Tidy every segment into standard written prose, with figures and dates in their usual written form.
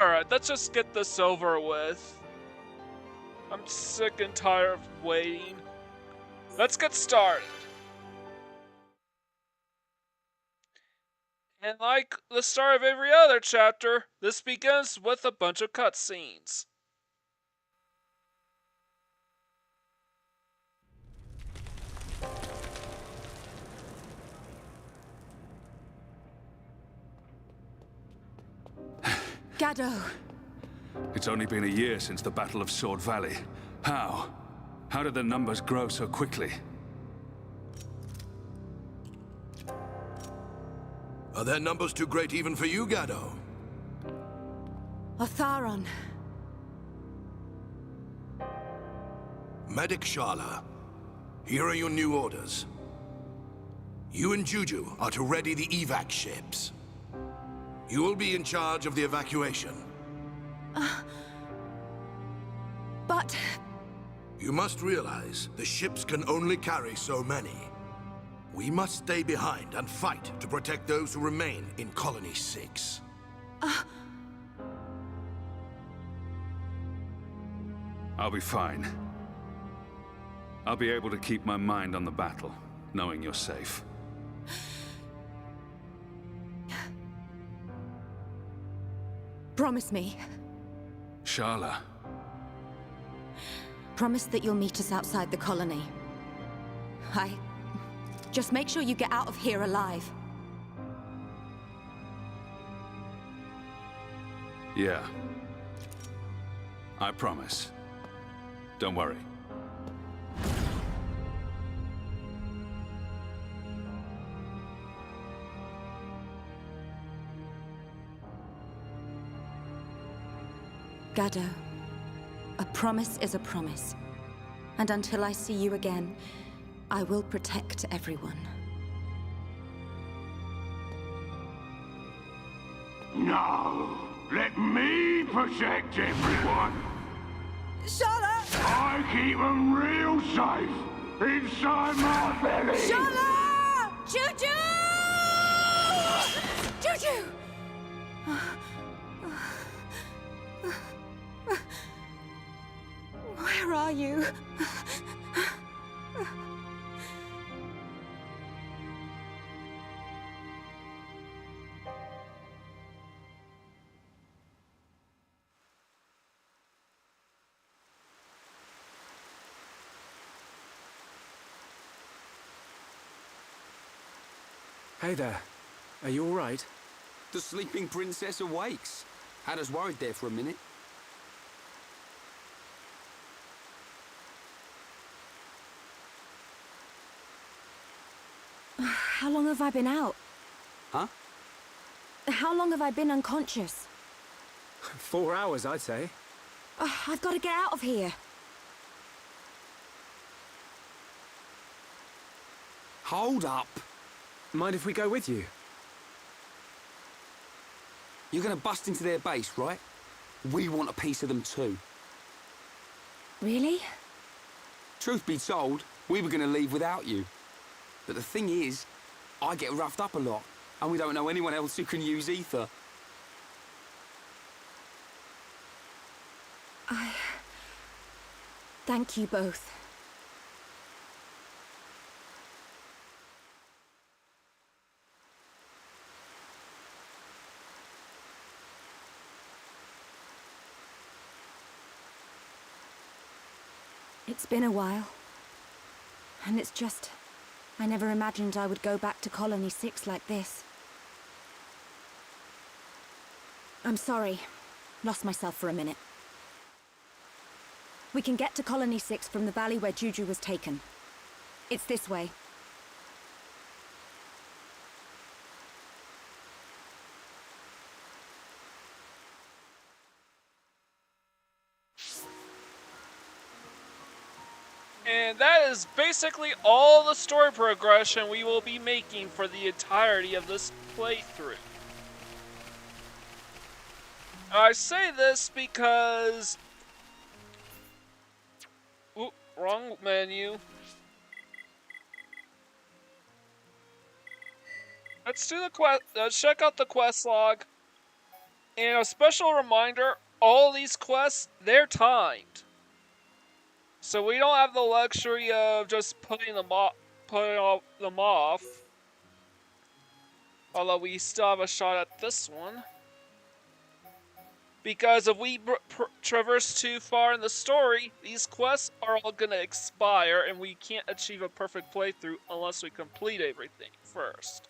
Alright, let's just get this over with. I'm sick and tired of waiting. Let's get started. And like the start of every other chapter, this begins with a bunch of cutscenes. Gado. It's only been a year since the Battle of Sword Valley. How? How did the numbers grow so quickly? Are their numbers too great even for you, Gado? Otharon. Medic Shala, here are your new orders. You and Juju are to ready the evac ships. You will be in charge of the evacuation. But... You must realize the ships can only carry so many. We must stay behind and fight to protect those who remain in Colony 6. I'll be fine. I'll be able to keep my mind on the battle, knowing you're safe. Promise me. Shala. Promise that you'll meet us outside the colony. Just make sure you get out of here alive. Yeah. I promise. Don't worry. Gado, a promise is a promise. And until I see you again, I will protect everyone. No, let me protect everyone. Shala! I keep them real safe inside my belly. Shala! Juju! Juju! Where are you? Hey there. Are you all right? The sleeping princess awakes. Had us worried there for a minute. How long have I been out? Huh? How long have I been unconscious? 4 hours, I'd say. I've got to get out of here. Hold up. Mind if we go with you? You're gonna bust into their base, right? We want a piece of them too. Really? Truth be told, we were gonna leave without you. But the thing is, I get roughed up a lot, and we don't know anyone else who can use ether. Thank you both. It's been a while. And it's just... I never imagined I would go back to Colony 6 like this. I'm sorry. Lost myself for a minute. We can get to Colony 6 from the valley where Juju was taken. It's this way. And that is basically all the story progression we will be making for the entirety of this playthrough. I say this because... Oop, wrong menu. Let's do the quest. Check out the quest log. And a special reminder, all these quests, they're timed. So we don't have the luxury of just putting them off. Although we still have a shot at this one. Because if we traverse too far in the story, these quests are all gonna expire and we can't achieve a perfect playthrough unless we complete everything first.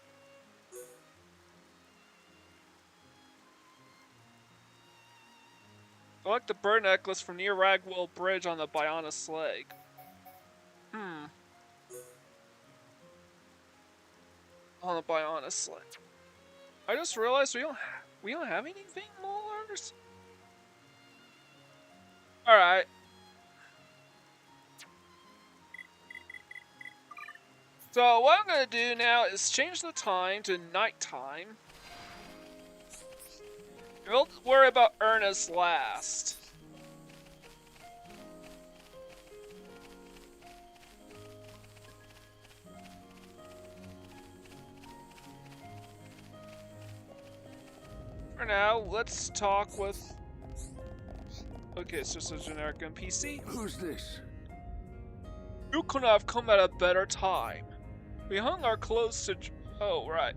Collect the bird necklace from near Ragwell Bridge on the Bionis Lake. On the Bionis Lake. I just realized we don't have anything more. Alright. So what I'm gonna do now is change the time to nighttime. We'll worry about Ernest last. For now, let's talk with... Okay, it's just a generic NPC. Who's this? You couldn't have come at a better time. We hung our clothes to... Oh, right.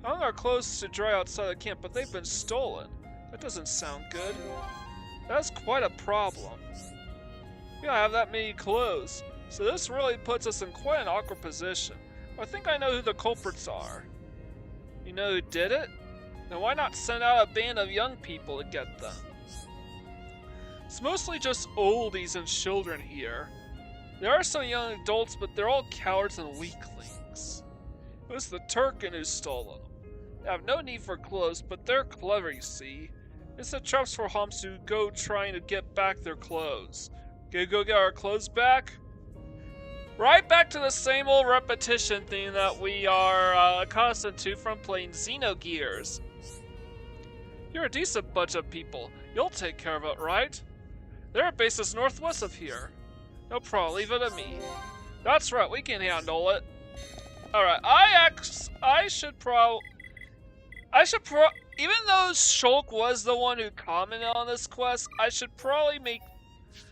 Hung our clothes to dry outside the camp, but they've been stolen. That doesn't sound good. That's quite a problem. We don't have that many clothes, so this really puts us in quite an awkward position. I think I know who the culprits are. You know who did it? Then why not send out a band of young people to get them? It's mostly just oldies and children here. There are some young adults, but they're all cowards and weaklings. It was the Turkin who stole them. They have no need for clothes, but they're clever, you see. It's the traps for humps who go trying to get back their clothes. Gonna go get our clothes back? Right back to the same old repetition thing that we are accustomed to from playing Xenogears. You're a decent bunch of people. You'll take care of it, right? Their base is northwest of here. No problem, leave it to me. That's right, we can handle it. Alright, I should even though Shulk was the one who commented on this quest, I should probably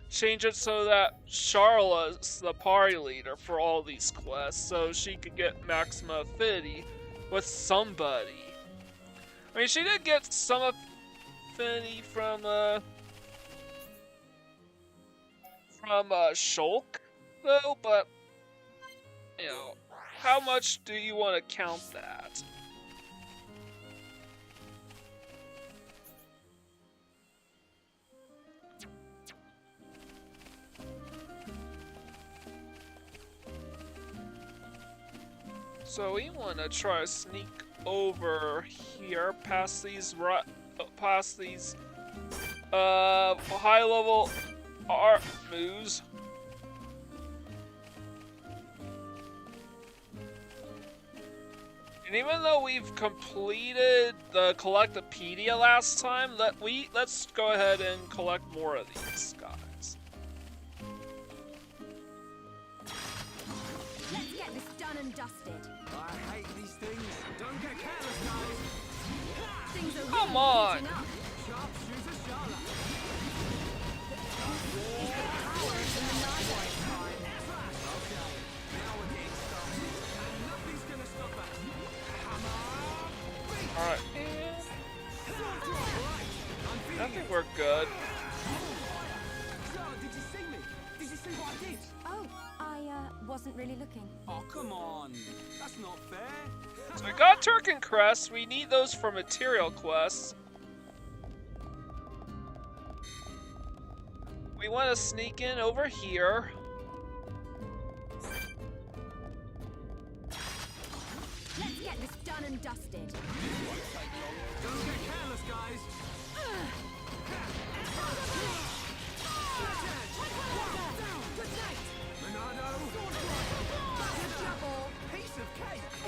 change it so that Charlotte's the party leader for all these quests, so she could get maximum affinity with somebody. I mean, she did get some affinity from Shulk, though, but, you know, how much do you want to count that? So we want to try to sneak over here past these high level art moves. And even though we've completed the Collectopedia last time, let's go ahead and collect more of these guys. Let's get this done and dusted. I hate these things. Don't get careless, guys. Things are Come really on. heating up. Sharpshooter Charlotte. Cowards in the night. Okay, now we're getting started. And nothing's gonna stop us. Hammer! Alright, and I think we're good. Charlotte, did you see me? Did you see what I did? Oh, I wasn't really looking. Oh, come on. That's not fair. So we got Turkin Crest, we need those for material quests. We want to sneak in over here. Let's get this done and dusted. Don't get careless, guys.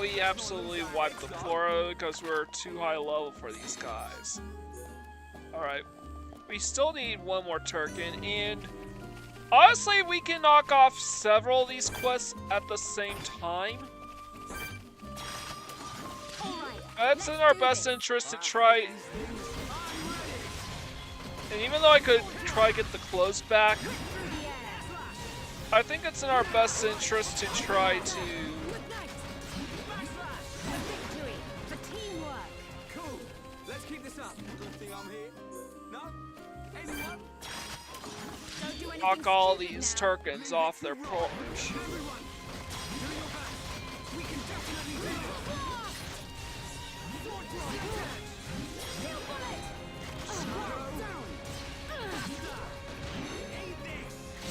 We absolutely wiped the floor because we're too high level for these guys. Alright. We still need one more Turkin, and honestly, we can knock off several of these quests at the same time. It's in our best interest to try. And even though I could try to get the clothes back, I think it's in our best interest to try to. Victory for teamwork. Cool. Let's keep this up. Good thing I'm here. No? Anyone? Don't do anything Knock all stupid these now. Turkins off their porch. Everyone, do your best. We can definitely do this. Sword throw. Steel bullet.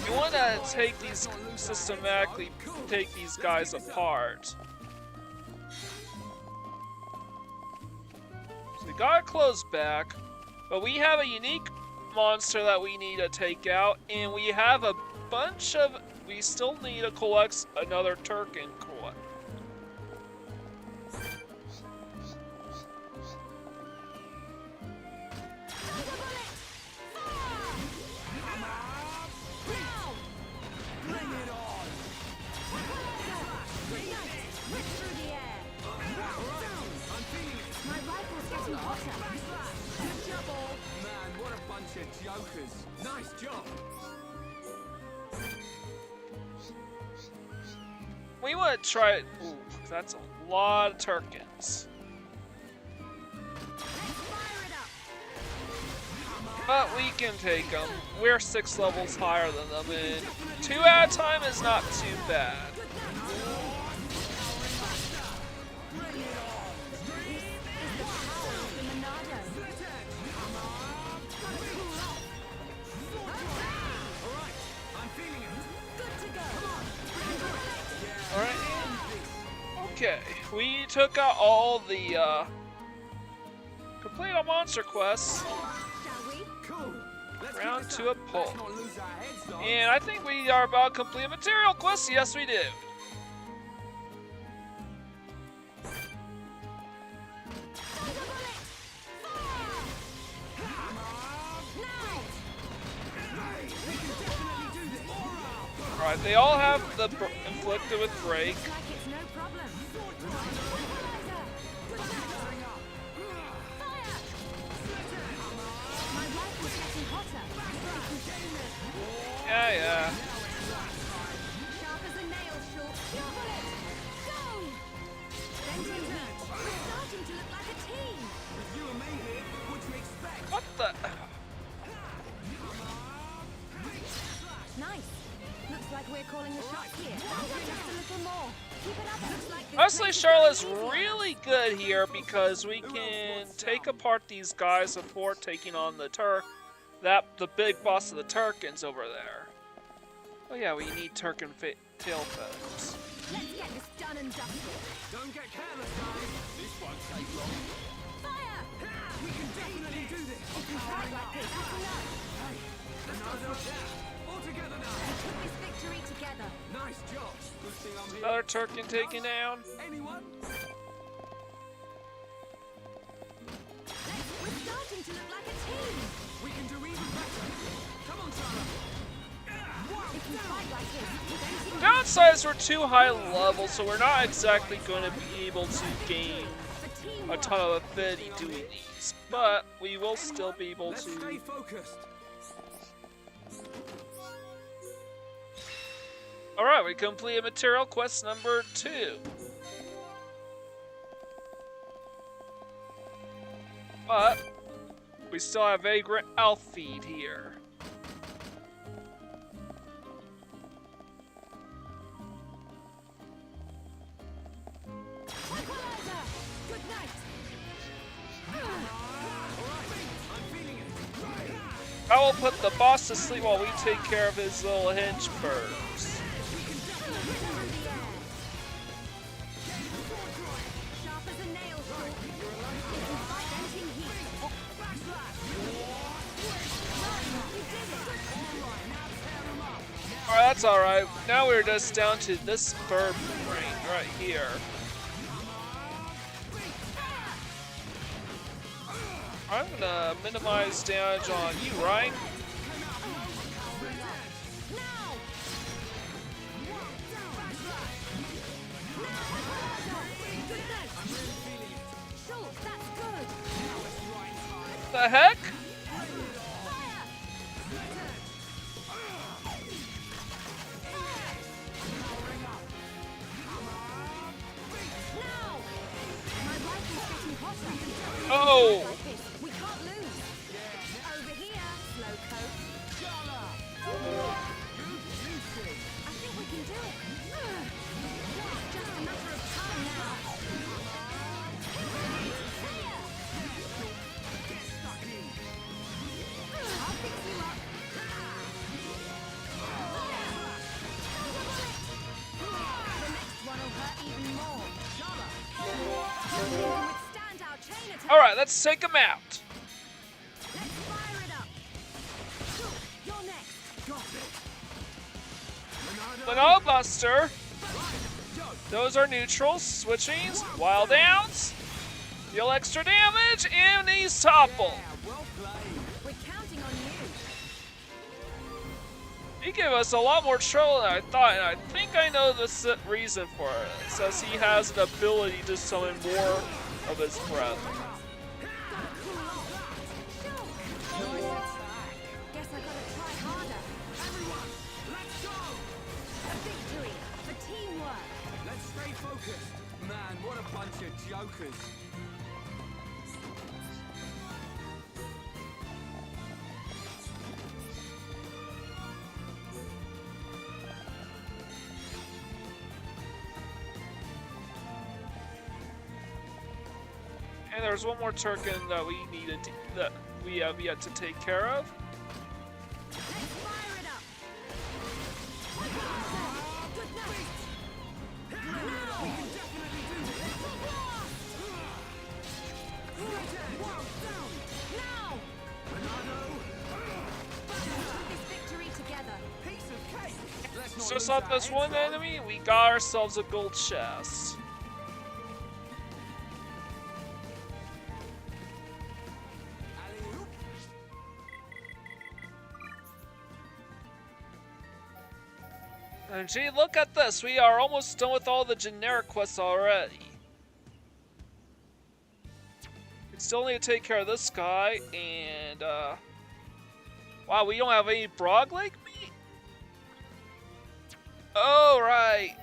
You want to take these systematically, take these guys apart. So we got our clothes back, but we have a unique monster that we need to take out, and we have a bunch of. We still need to collect another Turkin core. Man, what a bunch of jokers. Nice job. We want to try it. Ooh, that's a lot of Turkins. But we can take them. We're 6 levels higher than them, and 2 at a time is not too bad. Alright. Okay, we took out all the, complete all monster quests. Cool. Let's keep Round this to a up. pull. Let's not lose our heads, though. And I think we are about to complete a material quest. Yes, we do. Alright, they all have the inflicted with break. Like it's no problem. My rifle's getting hotter. Yeah. Sharp as a nail, short. Steel bullet. Go! Bending heat. We're starting to look like a team. With you and me here, what do you expect? What the? Nice. Looks like we're calling the shots here. Just a little more. Keep it up. Looks like this Honestly, race is Charlotte's going easier. really good here because we can take apart these guys before taking on the the big boss of the Turkins over there. Oh yeah, we need Turkin tail feathers. Let's get this done and dusted. Don't get careless, guys. This won't take long. Fire! We can definitely do this. If we fight like this, that's enough. Let's go. All together now. We took this victory together. Nice job. Good thing I'm here. Another Turkin taken down. Anyone? We're starting to look like a team. We can do even better. Come on, Tara. If we fight like this, bending Downside is we're too high level, so we're not exactly going to be able to gain for a teamwork. ton of affinity doing these. But we will still be able Let's to. stay focused. Alright, we completed material quest number 2. But we still have Vagrant Elf Feed here. Equalizer! Good night. I will put the boss to sleep while we take care of his little hinge birds. Sharp as a nail, short. If we fight bending heat. We did it. Alright, that's alright. Now we're just down to this bird brain right here. I'm gonna minimize damage on you, Ryan. Now! Good night. Short. The heck? Oh! We can't lose. Over here, Slowcoat. I think we can do it. It's just a matter of time now. I'll fix you up. The next one will hurt even more. Nothing can withstand our chain attack. Alright, let's take him out. Let's fire it up. You're next. Banana Buster. Those are neutrals. Switchings. Wild Downs. Deal extra damage. And he's toppled. We're counting on you. He gave us a lot more trouble than I thought, and I think I know the reason for it. It says he has an ability to summon more of his breath. Guess I gotta try harder. Everyone, let's go! A victory for teamwork. Let's stay focused. Man, what a bunch of jokers. And there's one more token that we needed to, that we have yet to take care of. Let's fire it up. Good night. Now! We can definitely do this. Now! Let's put this victory together. Piece of cake. Let's not Just lose off our this heads, one Ron. enemy, we got ourselves a gold chest. Alley-oop. And gee, look at this. We are almost done with all the generic quests already. We still need to take care of this guy, and wow, we don't have any Brog Lake meat? Oh, right.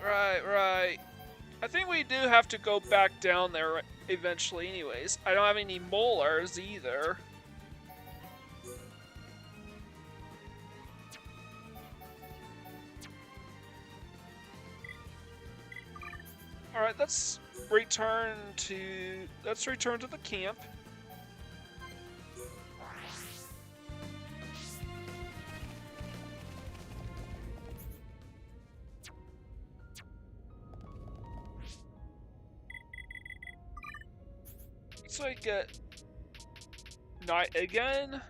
I think we do have to go back down there eventually anyways. I don't have any molars either. Alright, let's return to the camp. So I get night again.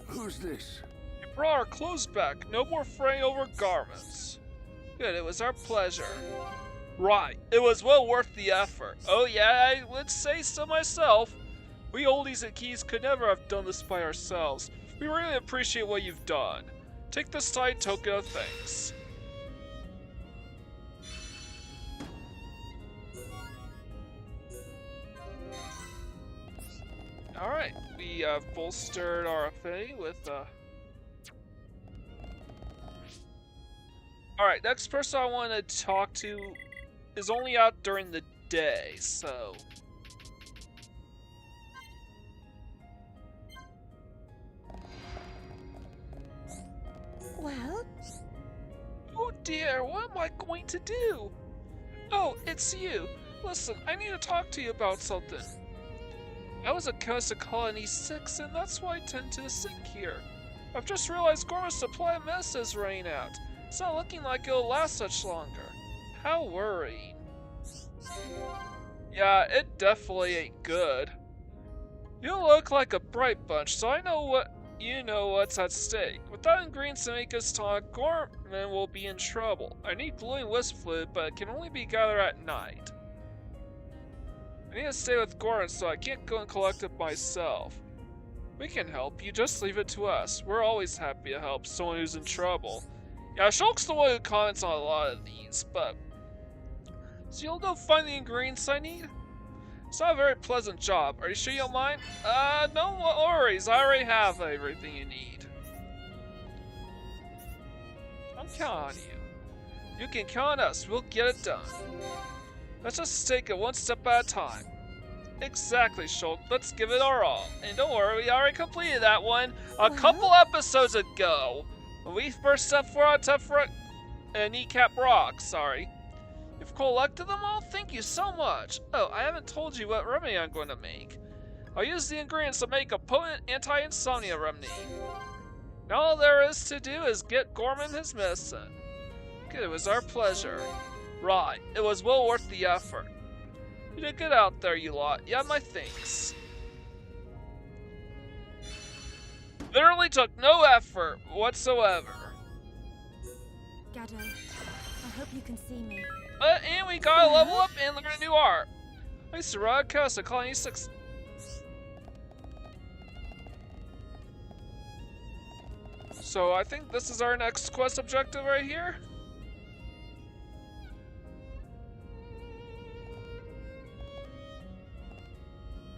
Who's this? We brought our clothes back. No more fraying over garments. Good, it was our pleasure. Right, it was well worth the effort. Oh yeah, I would say so myself. We oldies and keys could never have done this by ourselves. We really appreciate what you've done. Take this side token of thanks. Alright, we bolstered our affinity with Alright, next person I want to talk to is only out during the day, so... Well? Oh dear, what am I going to do? Oh, it's you. Listen, I need to talk to you about something. I was a ghost of Colony 6, and that's why I tend to sink here. I've just realized Gorma's supply of medicine is running out. It's not looking like it'll last much longer. How worrying. Yeah, it definitely ain't good. You look like a bright bunch, so I know what's at stake. Without ingredients to make us talk, Gorman will be in trouble. I need glowing wisp fluid, but it can only be gathered at night. I need to stay with Gorman, so I can't go and collect it myself. We can help you, just leave it to us. We're always happy to help someone who's in trouble. Yeah, Shulk's the one who comments on a lot of these, but... So you'll go find the ingredients I need? It's not a very pleasant job. Are you sure you don't mind? No worries. I already have everything you need. I'm counting on you. You can count on us. We'll get it done. Let's just take it one step at a time. Exactly, Shulk. Let's give it our all. And don't worry, we already completed that one a couple episodes ago. When we first stepped for our Tefra and Kneecap Rock, sorry. You've collected them all? Thank you so much. Oh, I haven't told you what remedy I'm going to make. I'll use the ingredients to make a potent anti-insomnia remedy. Now all there is to do is get Gorman his medicine. Good, it was our pleasure. Right, it was well worth the effort. You did good out there, you lot. You have my thanks. Literally took no effort whatsoever. Gado, I hope you can see me. And we got a level up and learn a new art. I used to ride Coast at Colony 6. So I think this is our next quest objective right here.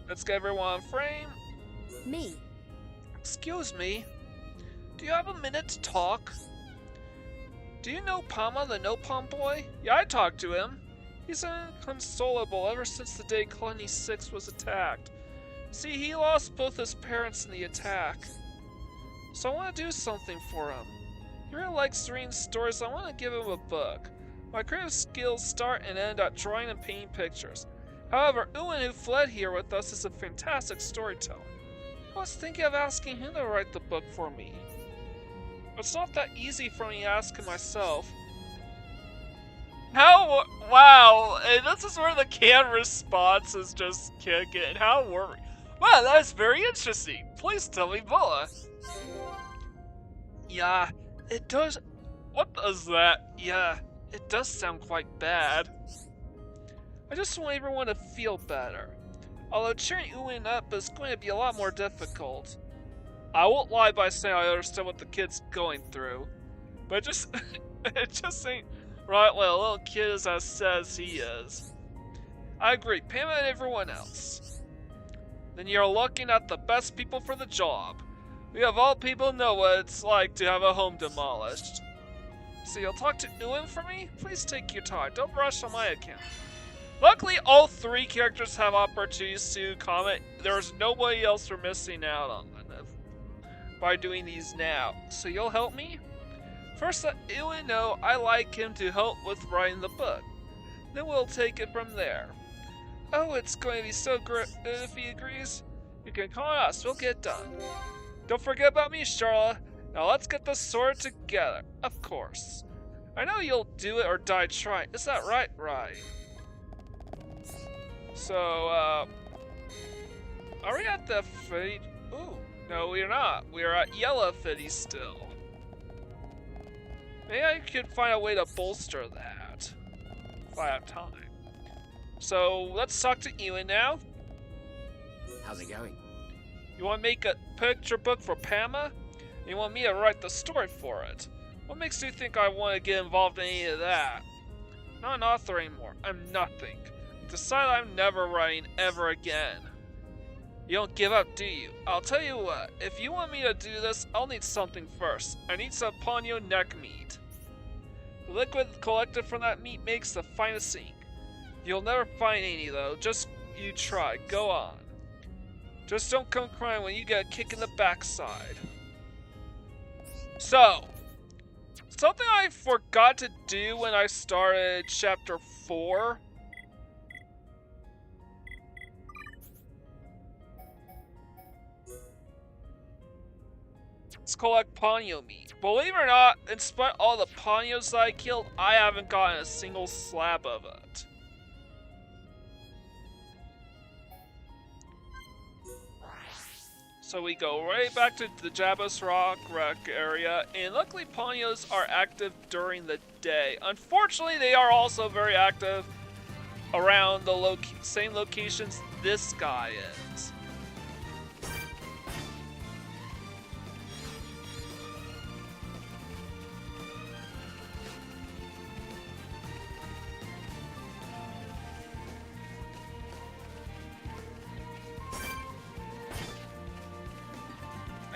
Let's get everyone on frame. Me? Excuse me. Do you have a minute to talk? Do you know Pama, the no-palm boy? Yeah, I talked to him. He's inconsolable ever since the day Colony 6 was attacked. See, he lost both his parents in the attack. So I want to do something for him. He really likes reading stories, so I want to give him a book. My creative skills start and end at drawing and painting pictures. However, Ewan, who fled here with us, is a fantastic storyteller. I was thinking of asking him to write the book for me. It's not that easy for me to ask him myself. How? Wow, and this is where the canned response is just kicking. How worried? Wow, that's very interesting. Please tell me more. Yeah, it does. What is that? Yeah, it does sound quite bad. I just want everyone to feel better. Although cheering Ewan up is going to be a lot more difficult. I won't lie by saying I understand what the kid's going through. But it just ain't right when a little kid is as sad as he is. I agree, Pam and everyone else. Then you're looking at the best people for the job. We of all people know what it's like to have a home demolished. So you'll talk to Ewan for me? Please take your time, don't rush on my account. Luckily, all three characters have opportunities to comment. There's nobody else we're missing out on by doing these now. So you'll help me? First, let Ewan know I like him to help with writing the book. Then we'll take it from there. Oh, it's going to be so great if he agrees. You can call us, we'll get it done. Don't forget about me, Charlotte. Now let's get this sorted together. Of course. I know you'll do it or die trying. Is that right? Right. So, are we at the fate? Ooh, no, we're not. We're at Yellow Fitty still. Maybe I could find a way to bolster that if I have time. So, let's talk to Ewan now. How's it going? You want to make a picture book for Pama? You want me to write the story for it? What makes you think I want to get involved in any of that? I'm not an author anymore. I'm nothing. Decide I'm never writing ever again. You don't give up, do you? I'll tell you what, if you want me to do this, I'll need something first. I need some Ponyo neck meat. The liquid collected from that meat makes the finest ink. You'll never find any though, just you try, go on. Just don't come crying when you get a kick in the backside. So, something I forgot to do when I started chapter 4. Let's collect Ponyo meat. Believe it or not, in spite of all the Ponyos that I killed, I haven't gotten a single slab of it. So we go right back to the Jabba's Rock Wreck area, and luckily Ponyos are active during the day. Unfortunately, they are also very active around the same locations this guy is.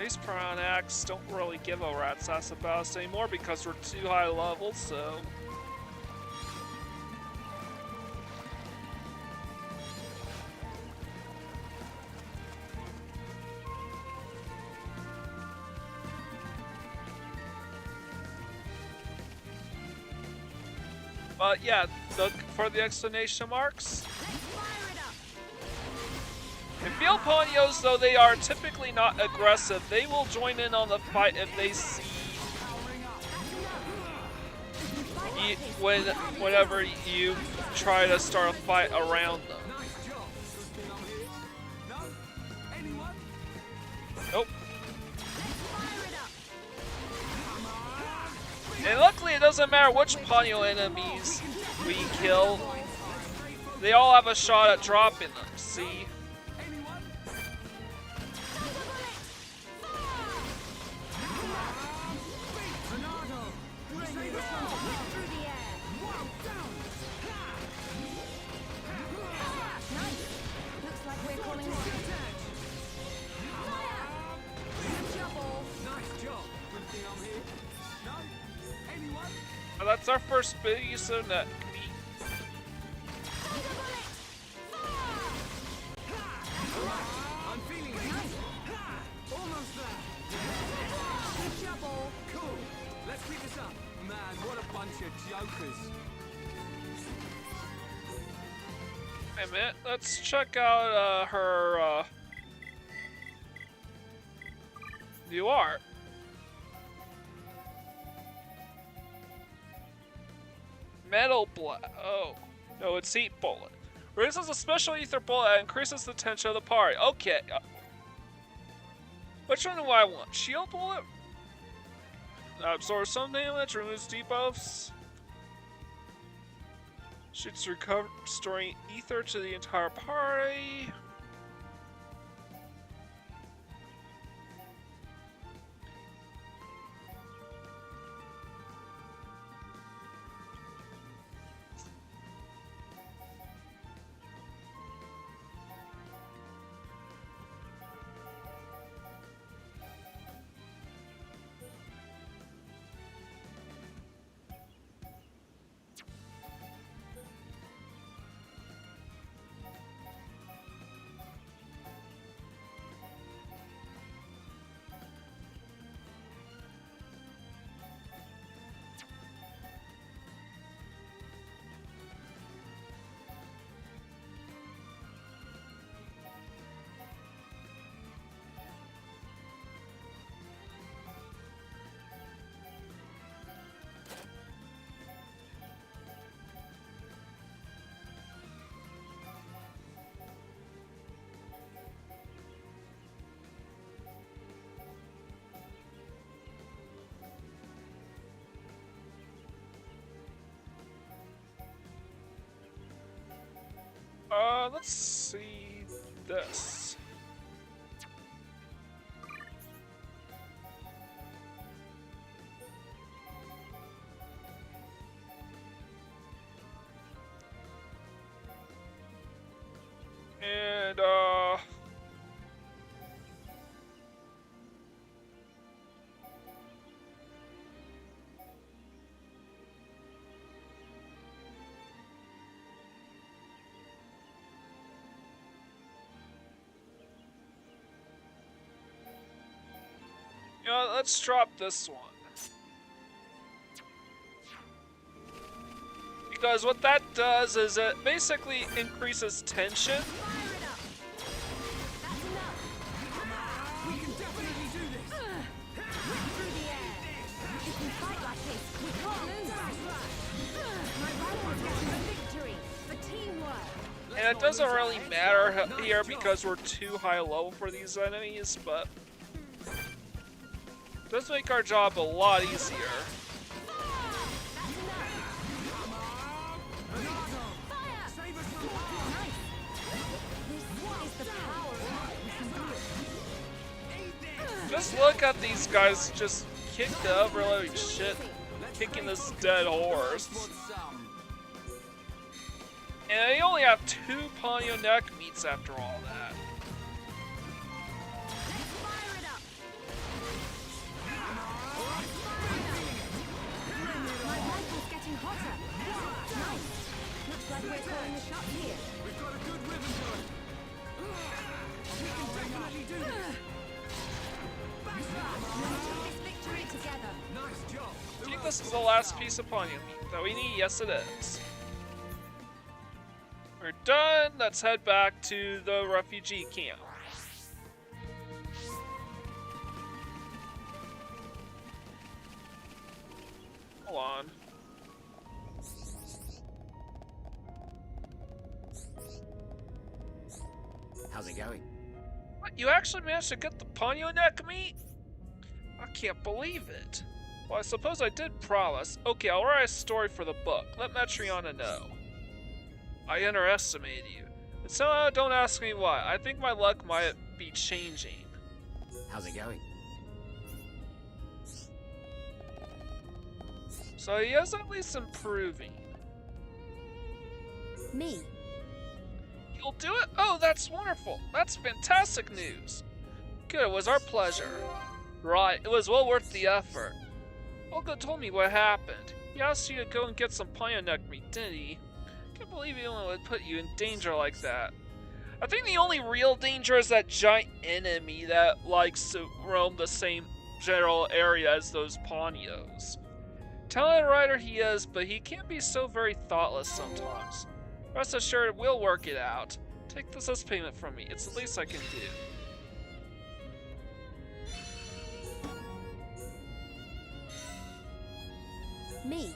Ace Pion Axe don't really give a rat's ass about us anymore because we're too high level, so... But yeah, for the exclamation marks. In field Ponios, though they are typically not aggressive, they will join in on the fight if they see whenever you try to start a fight around them. Nope. And luckily, it doesn't matter which Ponyo enemies we kill. They all have a shot at dropping them, see? Well, that's our first big use of net meat. I'm feeling it. Almost there. Cool. Let's keep this up. Man, what a bunch of jokers. Wait a minute, let's check out her new art. Metal Blast. Oh. No, it's Heat Bullet. Raises a special ether bullet that increases the tension of the party. Okay. Which one do I want? Shield Bullet? Absorbs some damage, removes debuffs. Shoots recover, restoring ether to the entire party. Let's see this. And, you know, let's drop this one. Because what that does is it basically increases tension. And it doesn't really matter here because we're too high level for these enemies, but it does make our job a lot easier. Just look at these guys just kick the overloading shit, kicking this dead horse. And they only have 2 Ponyo neck meats after all that. like we're calling the shots here. We've got a good rhythm going. We can definitely do this. We took this victory together. Nice job. I think this is the last piece of Ponyo meat that we need. Yes, it is. We're done. Let's head back to the refugee camp. Hold on. How's it going? What? You actually managed to get the Ponyo neck meat? I can't believe it. Well, I suppose I did promise. Okay, I'll write a story for the book. Let Metriana know. I underestimated you. And so don't ask me why. I think my luck might be changing. How's it going? So he is at least improving. Me. You'll do it? Oh, that's wonderful. That's fantastic news. Good, it was our pleasure. Right, it was well worth the effort. Olga told me what happened. He asked you to go and get some Ponyo neck meat, didn't he? Can't believe anyone would put you in danger like that. I think the only real danger is that giant enemy that likes to roam the same general area as those Ponyos. Talented writer he is, but he can be so very thoughtless sometimes. Rest assured, we'll work it out. Take this as payment from me. It's the least I can do. Me.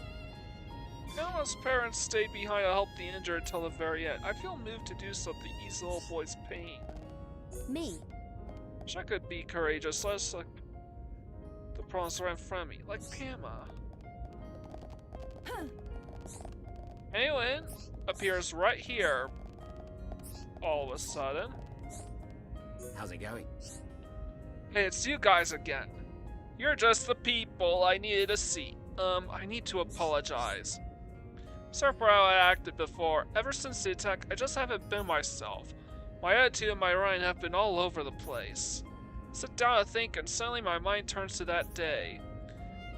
Elmo's parents stayed behind to help the injured until the very end. I feel moved to do so to ease the little boy's pain. Me. Wish I could be courageous, less like the problems right in front of me, like Pama. Anyone appears right here all of a sudden. How's it going? Hey, it's you guys again. You're just the people I needed to see. I need to apologize. Sorry for how I acted before. Ever since the attack, I just haven't been myself. My attitude and my writing have been all over the place. Sit down and think, and suddenly my mind turns to that day.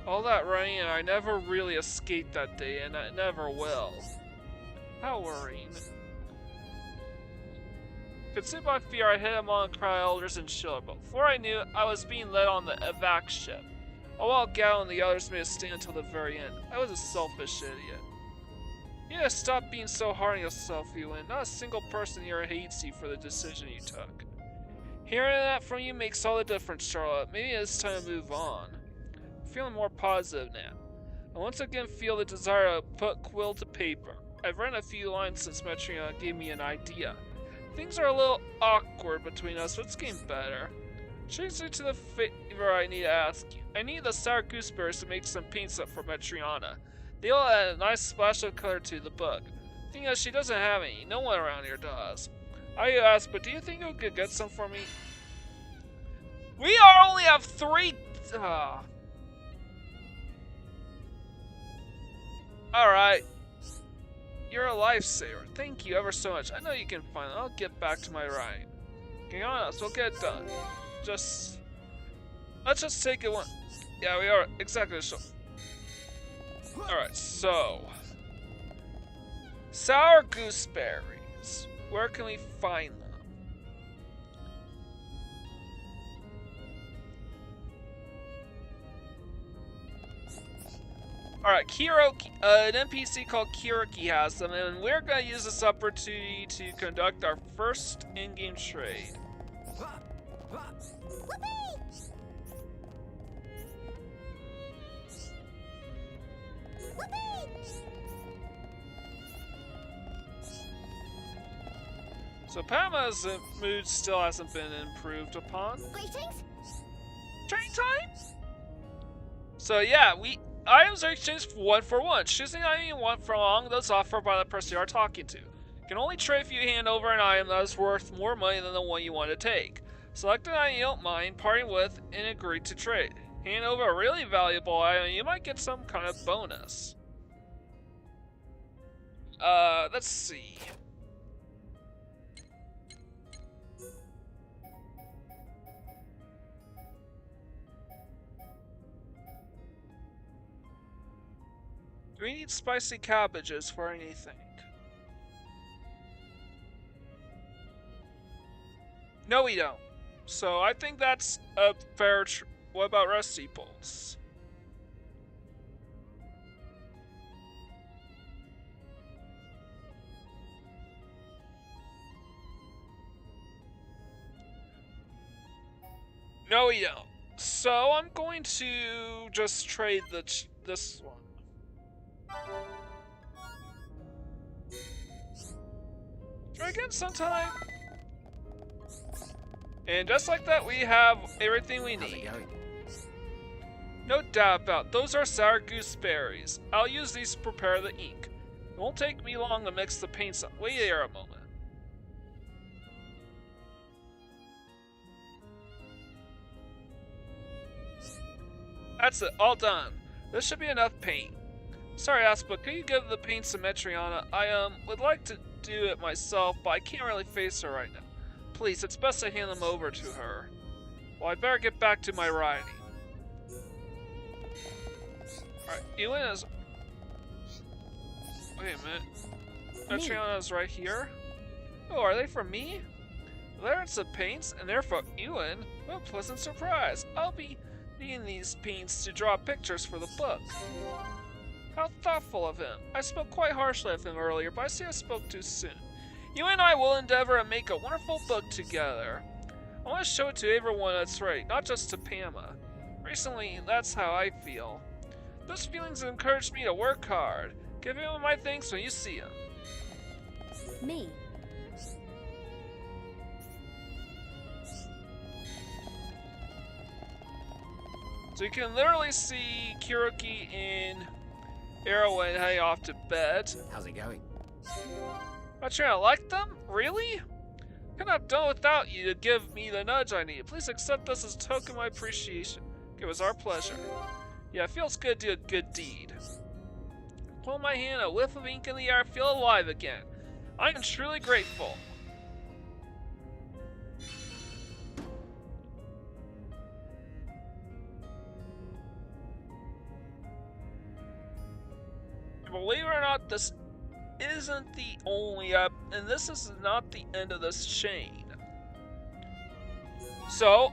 All that writing, and I never really escaped that day, and I never will. How worrying. Consumed by fear, I hid among the crowd of elders and children, but before I knew it, I was being led on the evac ship. All while Gal and the others made a stand until the very end. I was a selfish idiot. You need to stop being so hard on yourself, Ewan. Not a single person here hates you for the decision you took. Hearing that from you makes all the difference, Charlotte. Maybe it's time to move on. I'm feeling more positive now. I once again feel the desire to put quill to paper. I've written a few lines since Metriana gave me an idea. Things are a little awkward between us, but it's getting better. Changing to the favor I need to ask you. I need the sour gooseberries to make some paints up for Metriana. They'll add a nice splash of color to the book. The thing is, she doesn't have any. No one around here does. I asked, but do you think you could get some for me? We only have 3. Alright. You're a lifesaver. Thank you ever so much. I know you can find it. I'll get back to my writing. Get on us. We'll get it done. Let's just take it one. Yeah, we are exactly so. Alright, so. Sour gooseberries. Where can we find them? Alright, Kiroki, an NPC called Kiroki has them, and we're gonna use this opportunity to conduct our first in-game trade. So Pama's mood still hasn't been improved upon. Greetings. Train time? So yeah, items are exchanged 1 for 1. Choosing item you want from among those offered by the person you are talking to. You can only trade if you hand over an item that is worth more money than the one you want to take. Select an item you don't mind parting with and agree to trade. Hand over a really valuable item, you might get some kind of bonus. Let's see. Do we need spicy cabbages for anything? No, we don't. So I think that's a fair. What about Rusty Pulse? No, we don't. So I'm going to just trade this one. Try again sometime. And just like that, we have everything we need. No doubt about it. Those are sour gooseberries. I'll use these to prepare the ink. It won't take me long to mix the paints up. Wait here a moment. That's it, all done. This should be enough paint. Sorry, but could you give the paints to Metriana? I would like to do it myself, but I can't really face her right now. Please, it's best I hand them over to her. Well, I'd better get back to my writing. Alright, Ewan is... Wait a minute. Metriana's right here? Oh, are they for me? There's some paints, and they're for Ewan. What a pleasant surprise. I'll be needing these paints to draw pictures for the book. How thoughtful of him. I spoke quite harshly of him earlier, but I see I spoke too soon. You and I will endeavor to make a wonderful book together. I want to show it to everyone that's right, not just to Pama. Recently, that's how I feel. Those feelings encouraged me to work hard. Give him my thanks when you see him. Me. So you can literally see Kiroki and Erwin heading off to bed. How's it going? Not sure I like them? Really? Couldn't have done without you to give me the nudge I need. Please accept this as a token of my appreciation. It was our pleasure. Yeah, it feels good to do a good deed. Hold my hand, a whiff of ink in the air, feel alive again. I am truly grateful. Believe it or not, this isn't the only and this is not the end of this chain. So,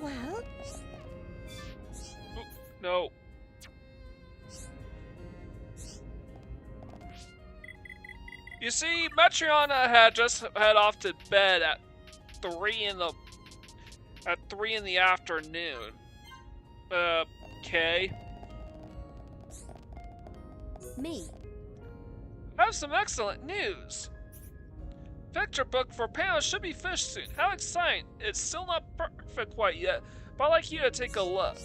Well, no. You see, Metriana had just head off to bed at 3 in the afternoon. Okay. me. I have some excellent news. Picture book for Pam should be finished soon. How exciting! It's still not perfect quite yet, but I'd like you to take a look.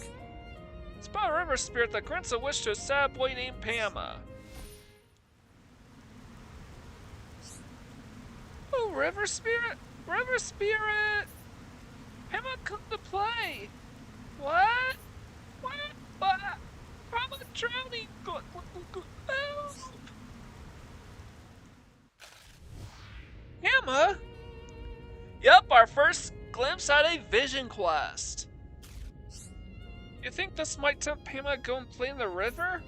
It's about a river spirit that grants a wish to a sad boy named Pama. Oh, river spirit! River spirit! Pama, come to play! What? What? What? Pama drowning! Help! Pama? Yep, our first glimpse at a vision quest. You think this might tempt Pama to go and play in the river?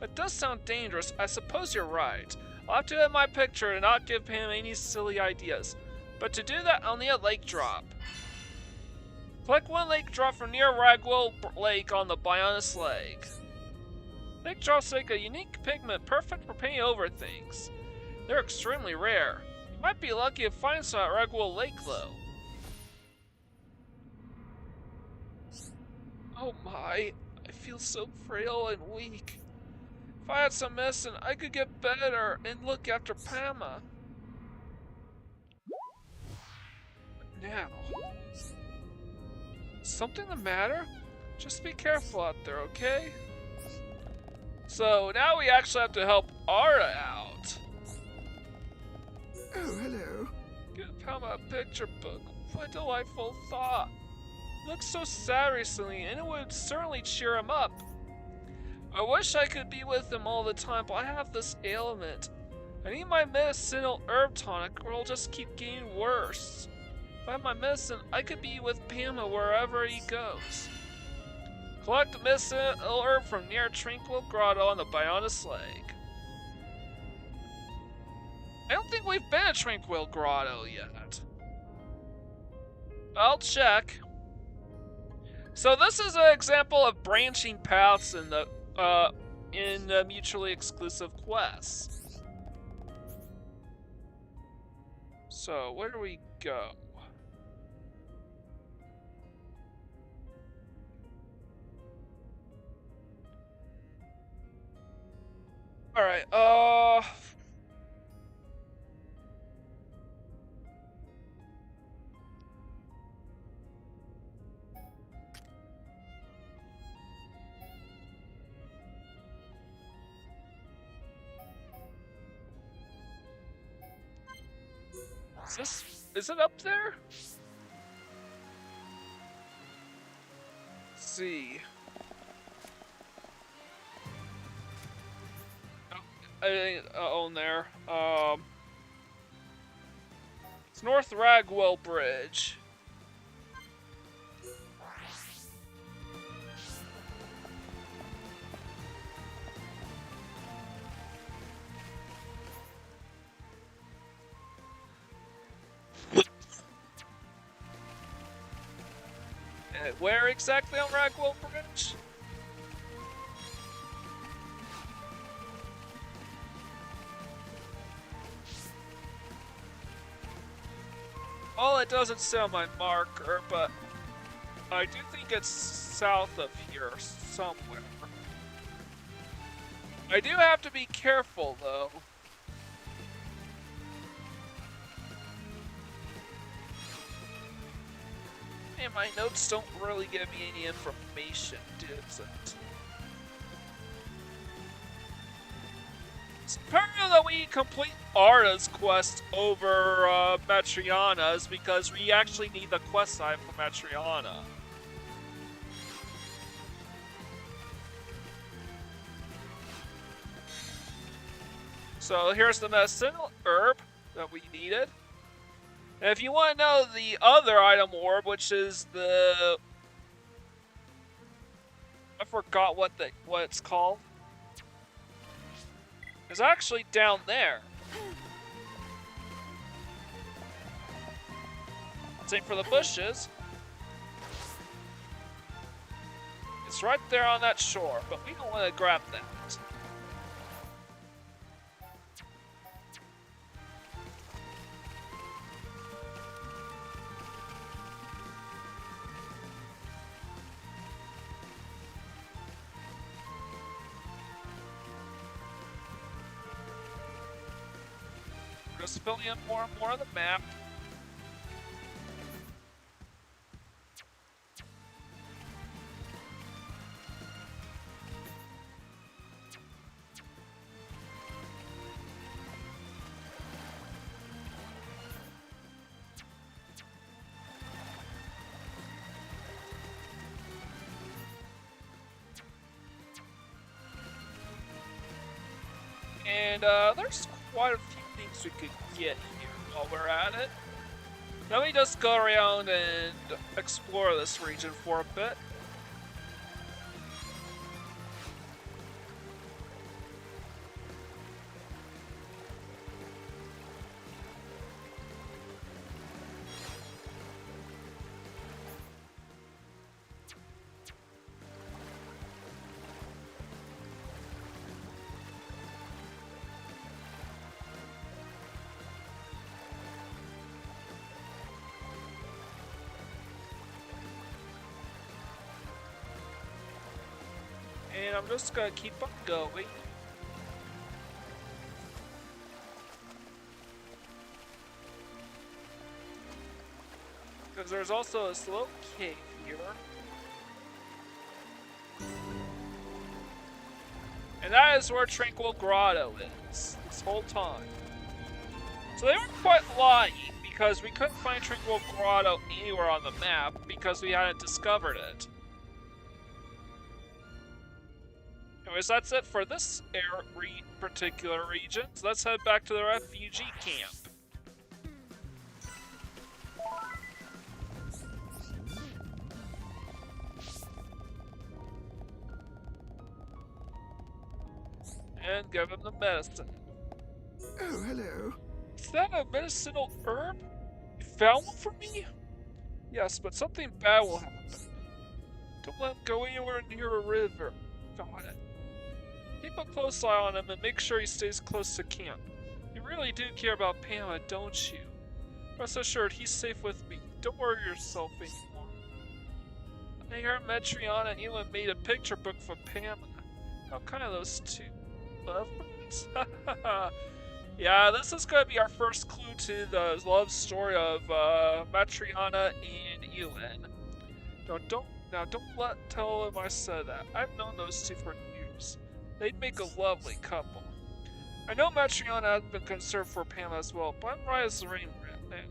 That does sound dangerous. I suppose you're right. I'll have to edit my picture and not give Pama any silly ideas. But to do that, I'll need a lake drop. Collect one lake drop from near Ragwell Lake on the Bionis Lake. Lake drops make a unique pigment perfect for painting over things. They're extremely rare. You might be lucky to find some at Ragwell Lake, though. Oh my, I feel so frail and weak. If I had some medicine, I could get better and look after Pama. But now... Something the matter? Just be careful out there, okay? So now we actually have to help Ara out. Oh, hello. Give Pama a picture book. What a delightful thought. He looks so sad recently, and it would certainly cheer him up. I wish I could be with him all the time, but I have this ailment. I need my medicinal herb tonic, or it'll just keep getting worse. If I have my medicine, I could be with Pama wherever he goes. Collect the medicinal herb from near Tranquil Grotto on the Bionis Lake. I don't think we've been at Tranquil Grotto yet. I'll check. So this is an example of branching paths in the mutually exclusive quests. So where do we go? All right. Is it up there? Let's see. I ain't on there. It's North Ragwell Bridge. Where exactly on Ragwell Bridge? Well, it doesn't say on my marker, but I do think it's south of here somewhere. I do have to be careful, though. And my notes don't really give me any information, does it? So apparently that we complete Arda's quest over Matriana's because we actually need the quest side for Matriana. So here's the medicinal herb that we needed. And if you want to know the other item orb, which is the... I forgot what it's called. It's actually down there. Same for the bushes. It's right there on that shore, but we don't want to grab that. Just filling in more and more of the map. And there's quite a few things we could get here while we're at it. Let me just go around and explore this region for a bit. And I'm just gonna keep on going. Because there's also this little cave here. And that is where Tranquil Grotto is, this whole time. So they were quite lying, because we couldn't find Tranquil Grotto anywhere on the map, because we hadn't discovered it. Anyways, that's it for this particular region, so let's head back to the refugee camp. And give him the medicine. Oh, hello. Is that a medicinal herb? You found one for me? Yes, but something bad will happen. Don't let him go anywhere near a river. Got it. Keep a close eye on him and make sure he stays close to camp. You really do care about Pama, don't you? Rest assured, he's safe with me. Don't worry yourself anymore. I heard Metriana and Ewan made a picture book for Pama. How kind of those two lovebirds? Yeah, this is going to be our first clue to the love story of Matriana and Ewan. Don't tell him I said that. I've known those two for years. They'd make a lovely couple. I know Matriana has been concerned for Pam as well, but I'm right as the rain man.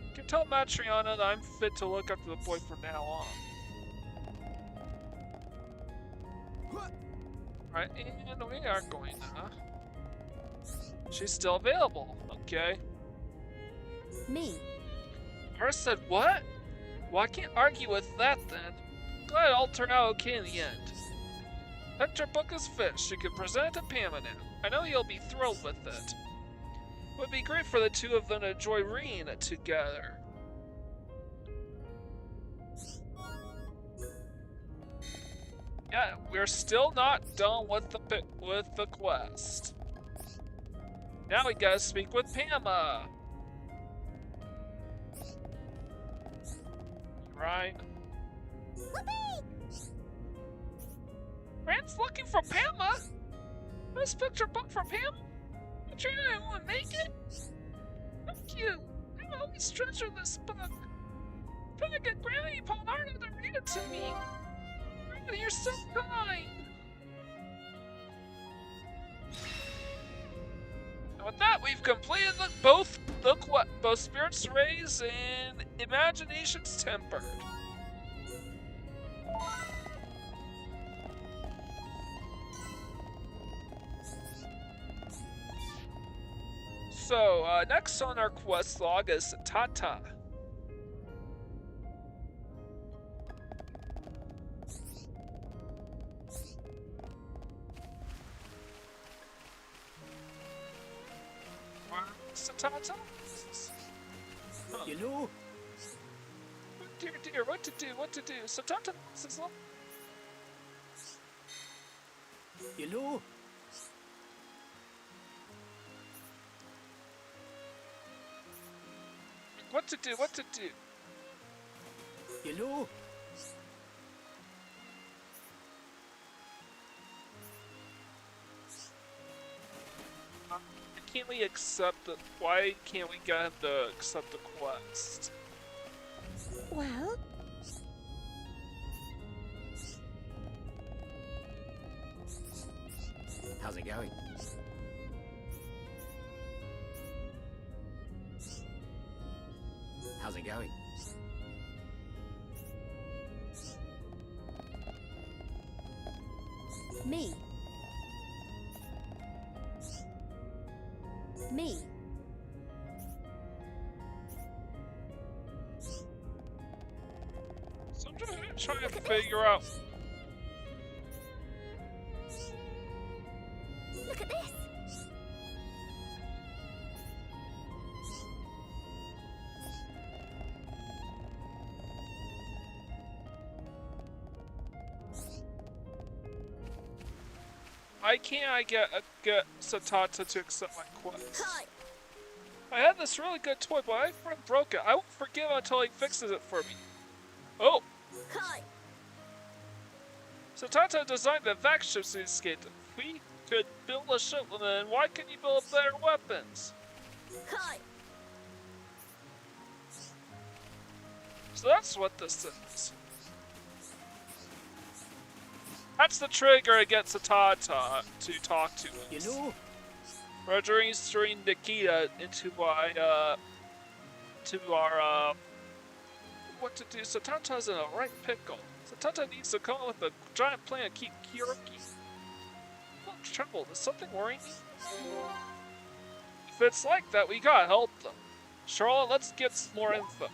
You can tell Matriana that I'm fit to look after the boy from now on. Right, and we are going to... She's still available, okay. Me. Mara said what? Well, I can't argue with that then. Glad it all turned out okay in the end. Picture book is finished. You can present it to Pama now. I know you'll be thrilled with it. It would be great for the two of them to enjoy reading it together. Yeah, we're still not done with the quest. Now we gotta speak with Pama. Right. Rand's looking for Pama. This picture book for Pam? I'm sure I won't make it. Thank you. I've always treasured this book. Trying to get Granny Paulina to read it to me. Granny, you're so kind. And with that, we've completed both Spirits Raised and Imaginations Tempered. So, next on our quest log is Tata. Tata? You know? Dear, what to do? So Tata says, look. You know? What to do? You know? Can't we accept the... Why can't we get him to accept the quest? Well? How's it going? How's it going? Me. So I'm just trying to figure out... Look at this. Why can't I get Satata to accept my quest? Hi. I had this really good toy, but my friend broke it. I won't forgive him until he fixes it for me. Oh! Hi. Satata designed the vac ship escape. If we could build a ship, then why couldn't you build better weapons? Hi. So that's what this is. That's the trigger to get Satata to talk to us. You know? Registering Nikita into my, what to do. Satata's in a right pickle. Satata needs to come up with a giant plan to keep Kyoki. I'm troubled. Is something worrying me? If it's like that, we gotta help them. Charlotte, let's get some more info.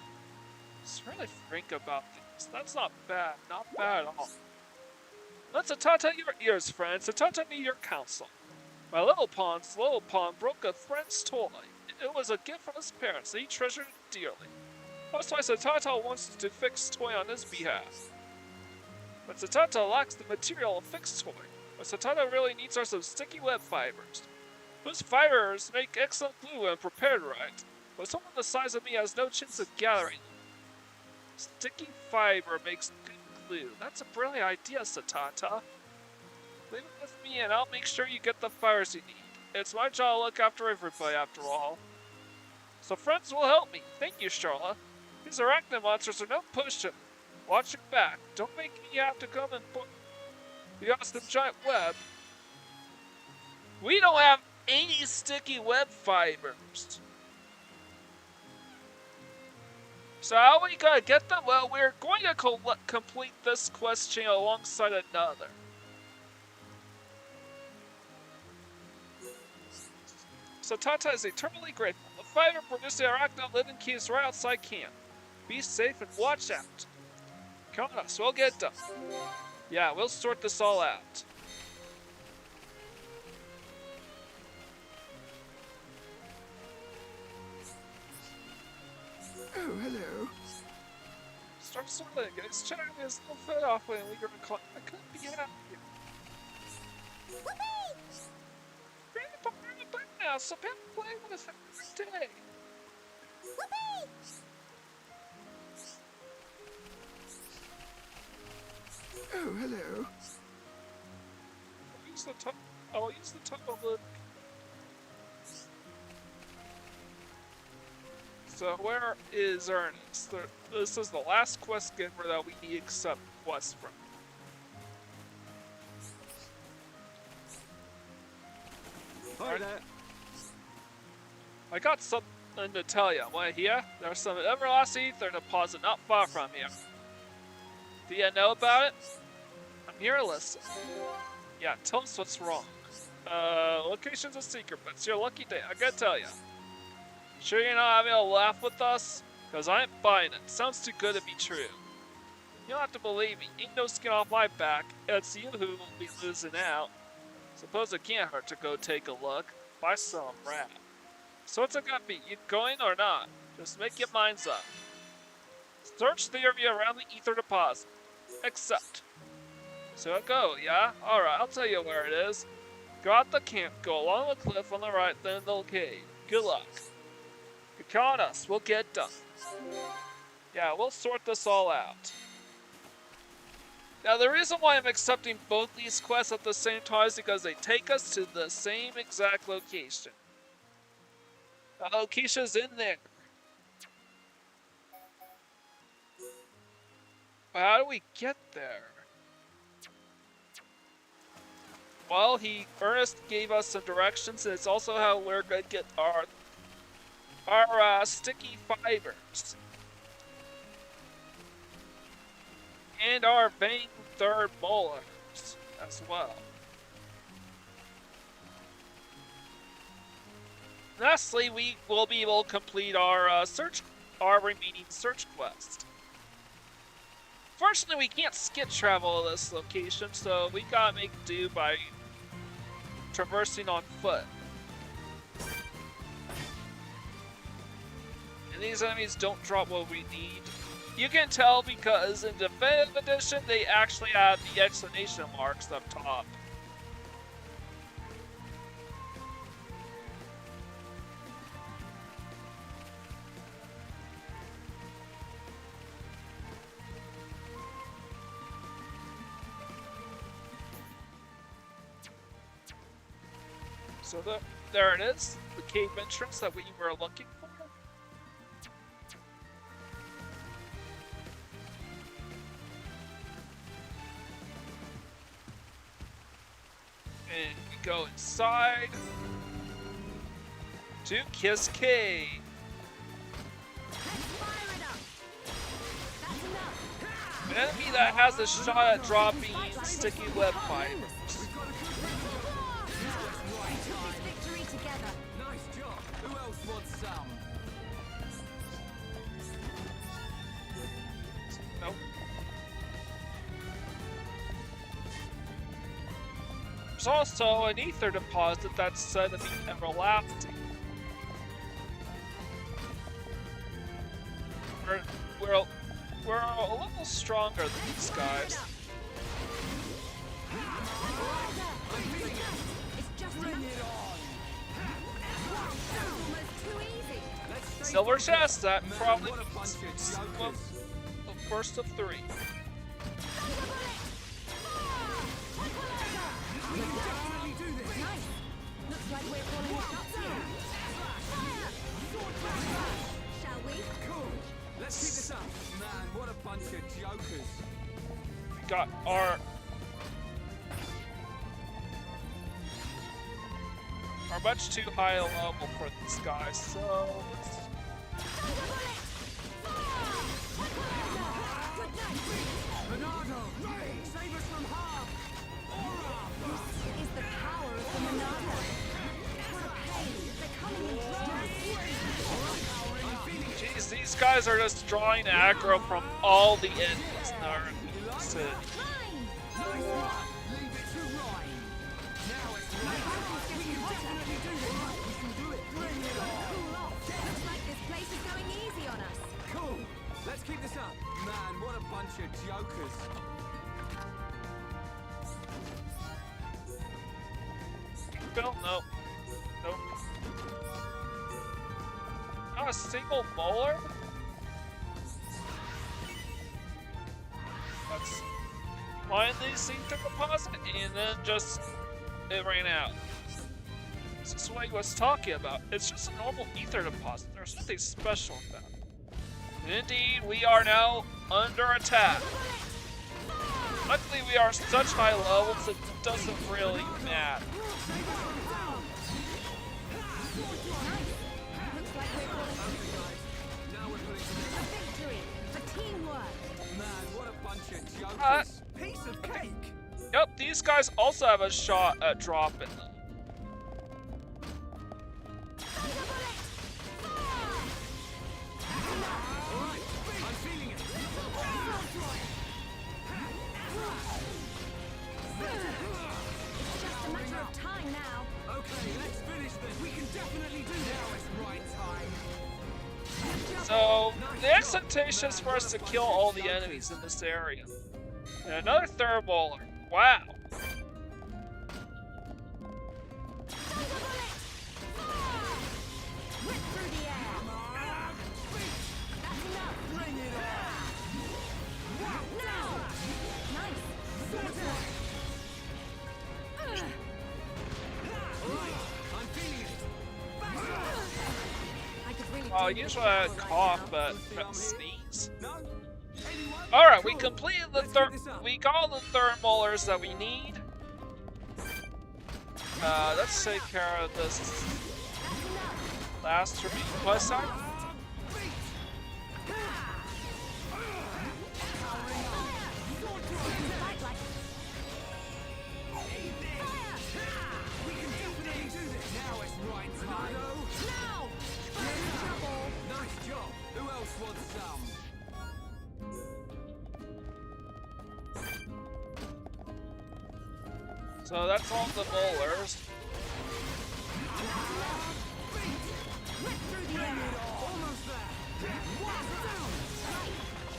Let's really think about things. That's not bad. Not bad at all. Let Satata your ears, friend. Satata need your counsel. My little pawn broke a friend's toy. It It was a gift from his parents, and he treasured it dearly. That's why Satata wants to fix toy on his behalf. But Satata lacks the material to fix toy. What Satata really needs are some sticky web fibers. Those fibers make excellent glue when prepared right, but someone the size of me has no chance of gathering them. Sticky fiber makes good glue. That's a brilliant idea, Satata. Leave it with me and I'll make sure you get the fibers you need. It's my job to look after everybody after all. So friends will help me. Thank you, Charlotte. These arachnid monsters are no pushing. Watch your back. Don't make me have to come and put the awesome giant web. We don't have any sticky web fibers. So how are we gonna get them? Well, we're going to complete this quest chain alongside another. So Tata is eternally grateful. The fiber producing arachnid living keys right outside camp. Be safe and watch out. Come on us, we'll get it done. Yeah, we'll sort this all out. Oh, hello. Start sorting, guys. Checking his little foot off when we were caught. I couldn't be out here. Grandpa, I'm back now, so Pep play with us every day. Oh, hello. I'll use the tunnel look. So where is Ernest? This is the last quest giver that we need to accept quests from. Hi there. I got something to tell you. Want to hear? There's some everlasting ether deposit not far from here. Do you know about it? I'm here to listen. Yeah, tell us what's wrong. Location's a secret, but it's your lucky day. I gotta tell you. Sure you're not having a laugh with us? Cause I ain't buying it. Sounds too good to be true. You don't have to believe me. Ain't no skin off my back. It's you who will be losing out. Suppose it can't hurt to go take a look. Buy some rap. So what's it gonna be? You going or not? Just make your minds up. Search the area around the ether deposit. Accept. So it go, yeah? Alright, I'll tell you where it is. Go out the camp, go along the cliff on the right, then the cave. Good luck. You count on us, we'll get it done. Yeah, we'll sort this all out. Now the reason why I'm accepting both these quests at the same time is because they take us to the same exact location. The location's in there. But how do we get there? Well, Ernest gave us some directions, and it's also how we're gonna get our sticky fibers. And our vein third molars as well. Lastly, we will be able to complete our remaining search quest. Fortunately, we can't skip travel to this location, so we gotta make do by traversing on foot. And these enemies don't drop what we need. You can tell because in Definitive Edition, they actually have the exclamation marks up top. So there it is, the cave entrance that we were looking for. And we go inside to Kiss Cave. An enemy that has a shot at dropping sticky web fibers. Nice job. Who else wants some? Nope. There's also an ether deposit that's said to be everlasting. We're, we're, we're a little stronger than these guys. It's just enough. Almost too easy. Silver chest, that Man, probably what a bunch of jokers. the first of 3. We can definitely do this. Nice. Looks like we're calling shots here. Fire! Shall we? Cool. Let's keep this up. Man, what a bunch of jokers. We got our much too high a level for these guys, so let's... Bernardo, save us from harm. This is the power of the Monado. What a pain. They're coming in droves. Jeez, these guys are just drawing aggro from all the enemies in our city. Climb! Leave it to Ryan. Now it's right. We can definitely do this. We can do it. Bring it on. Cool off. Looks like this place is going easy on us. Cool. Let's keep this up. Man, what a bunch of jokers. Bill, no. Nope. Not a single molar? Let's find these ether deposit and then just it ran out. This is what he was talking about. It's just a normal ether deposit. There's nothing special about it. And indeed, we are now under attack. Luckily, we are such high levels, it doesn't really matter. Looks like we're calling Now we're putting a victory for teamwork. Man, what a bunch of jokers. Piece of cake. Yep, these guys also have a shot at dropping them. Alright, I'm feeling it. It's just a matter of time now. Okay, let's finish this. We can definitely do this. Now it's right time. So, the expectation is for us to kill all the enemies in this area. And another third molar. Wow. Rip through the air. That's enough. Bring it on. Now. Nice. Alright, I'm feeling it. I could really Well, do usually with I a right cough, now. but not sneeze. No? Anyone? Alright, we Cool. completed the Let's third. keep this up. We got all the third molars that we need. Let's take care of this last remaining quest item. We can definitely do this. Now it's right time. Now. Trouble. Nice job. Who else wants some? So that's all the molars. Rip through the air. Almost there.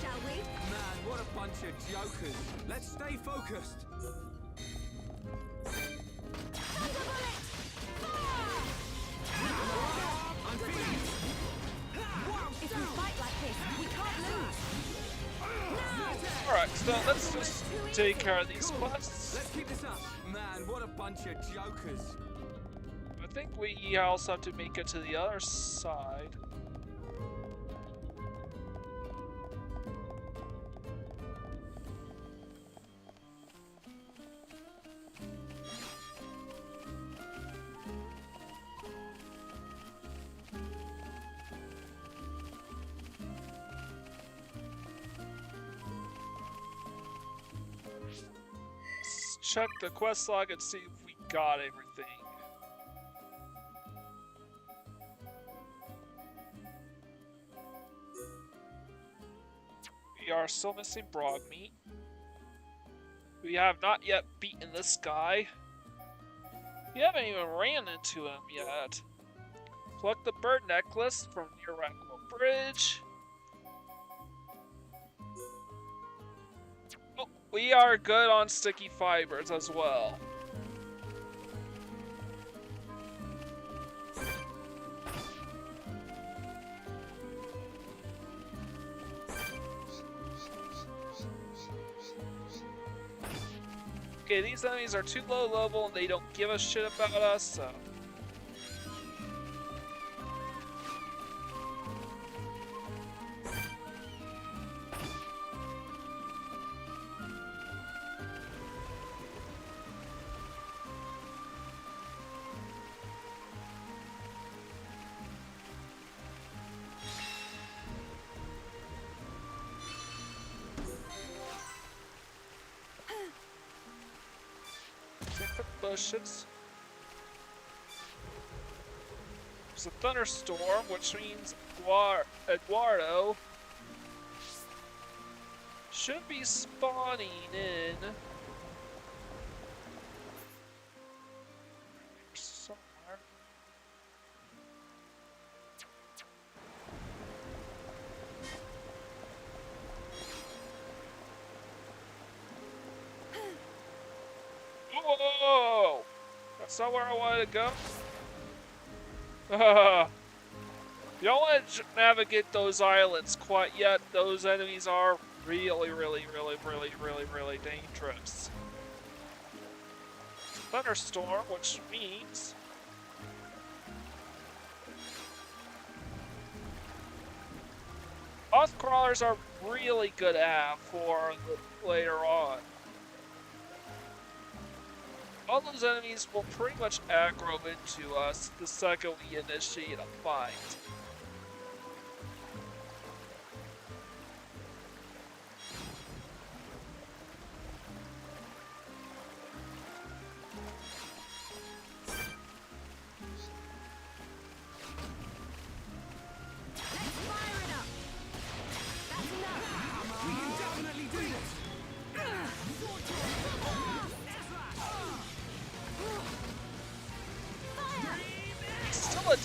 Shall we? Man, what a bunch of jokers. Let's stay focused. I'm feeling it. If we fight like this, we can't lose. Alright, so let's just take care of these quests. Let's keep this up. Man, what a bunch of jokers. I think we also have to make it to the other side. Let's check the quest log and see if we got everything. We are still missing Brogmeat. We have not yet beaten this guy. We haven't even ran into him yet. Collect the bird necklace from near Rackwell Bridge. we are good on sticky fibers as well. Okay, these enemies are too low level and they don't give a shit about us, so... Bushes. There's a thunderstorm, which means Eduardo should be spawning in somewhere. Whoa! That's not where I wanted to go. You don't want to navigate those islands quite yet. Those enemies are really dangerous. Thunderstorm, which means moth crawlers are really good at for later on. All those enemies will pretty much aggro into us the second we initiate a fight.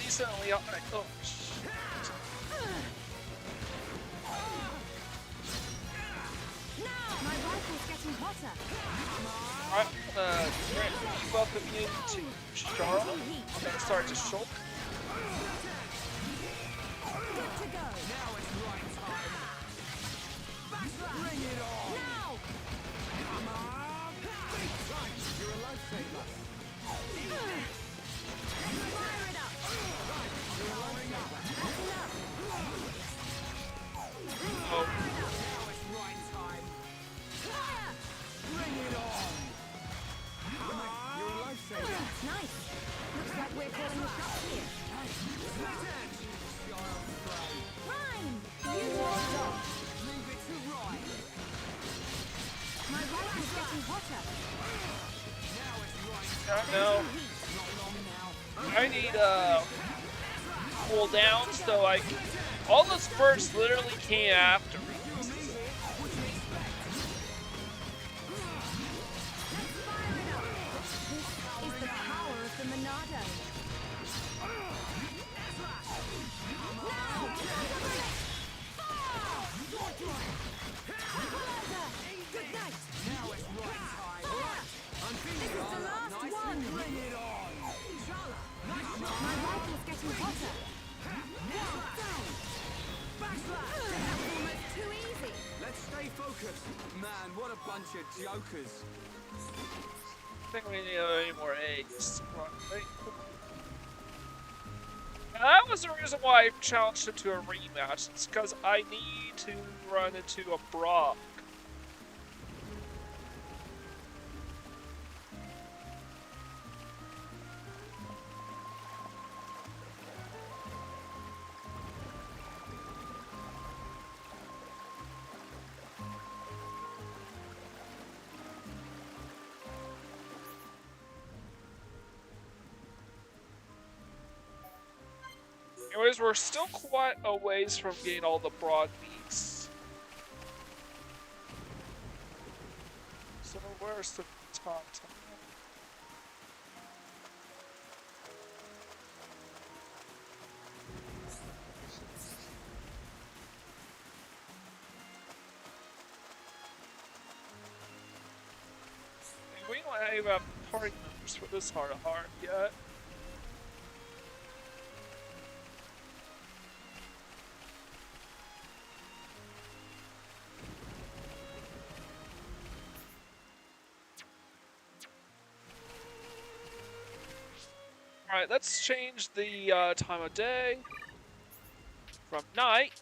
Decently up. Oh, shit. My rifle's getting hotter. Alright, debuff immune to Charlotte. Sorry, to Shulk. Good to go. Now it's right time. Bring it on. Now. Come on. Big time. You're a lifesaver. Fire it up. Oh. Now it's right time. Fire. Bring it on. Come on. You're a lifesaver. Nice. Looks like we're calling the shots here. Rhyme. Beautiful job. Leave it to Ryan. My rifle's getting hotter. Now it's right. No. Not long now. I need cool down so I can. All those birds literally came after me. Let's fire it up. This is the power of the Monado. Now. Good night. Now it's right time. I'm This feeling is the last one. Bring it on. My rifle's getting hotter. That's almost too easy. Let's stay focused. Man, what a bunch of jokers. I think we need any more eggs. Right. And that was the reason why I challenged him to a rematch. It's because I need to run into a Brock. Anyways, we're still quite a ways from getting all the broad beaks. So where's the top? not even have party members for this heart of heart yet. Alright, let's change the time of day from night.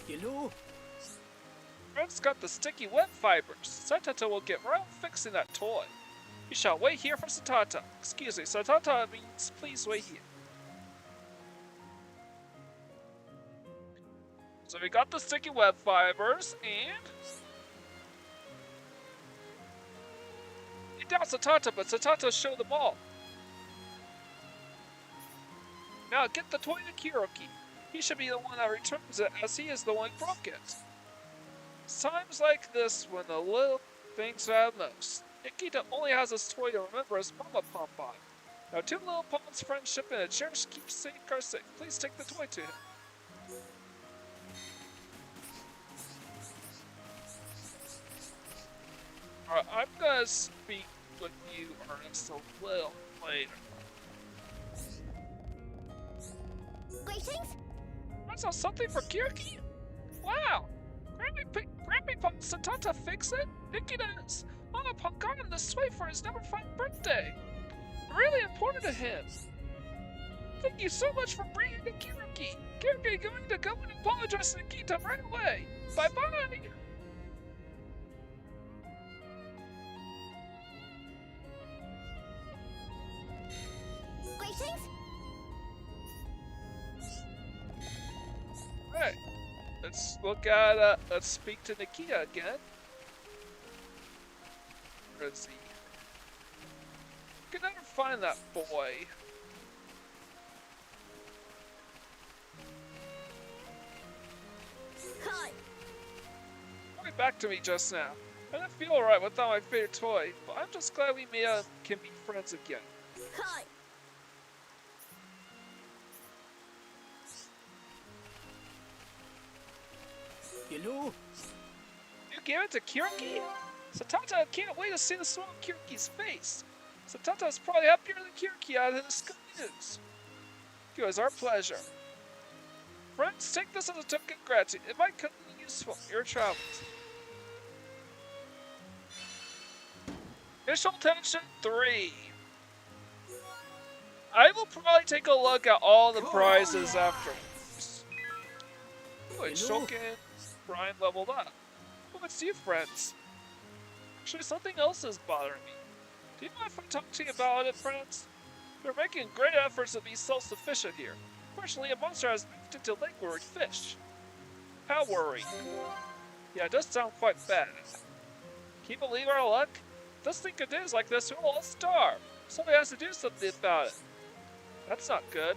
You know, Fred's got the sticky web fibers. Satata will get right on fixing that toy. You shall wait here for Satata. Excuse me, Satata means please wait here. So we got the sticky web fibers, and you doubt Satata, but Satata showed them all. Now get the toy to Kiroki. He should be the one that returns it, as he is the one who broke it. It's times like this when the little things matter most. Nikita only has this toy to remember his Mama Pompon. Now, two little Pom's friendship and a cherished keepsake are safe. Please take the toy to him. Alright, I'm gonna speak with you, Ernest, a little later. Greetings? That's something for Kirky? Wow! Grampy Pop Satata fix it? Nikki does! Mama Pop got him this toy for his number 5 birthday. Really important to him. Thank you so much for bringing the Kirky. Kirky going to go and apologize to Nikita right away. Bye-bye! Greetings? Right. Let's speak to Nikita again. Where is he? Can never find that boy. Hi. Coming back to me just now. I didn't feel alright without my favorite toy, but I'm just glad we can be friends again. Hi. you know, You gave it to Kirky? Satata can't wait to see the smile on Kirky's face. Satata's probably happier than Kirky out of this good news. It was our pleasure. Friends, take this as a token of gratitude. It might come in useful in your travels. Initial tension 3. I will probably take a look at all the prizes afterwards. Oh, and Shulkin, Brian leveled up. Oh, it's you, friends. Actually, something else is bothering me. Do you mind if I talk to you about it, friends? We're making great efforts to be self-sufficient here. Fortunately, a monster has moved into lake where we fish. How worrying. Yeah, it does sound quite bad. Can you believe our luck? If this thing continues like this, we'll all starve. Somebody has to do something about it. That's not good.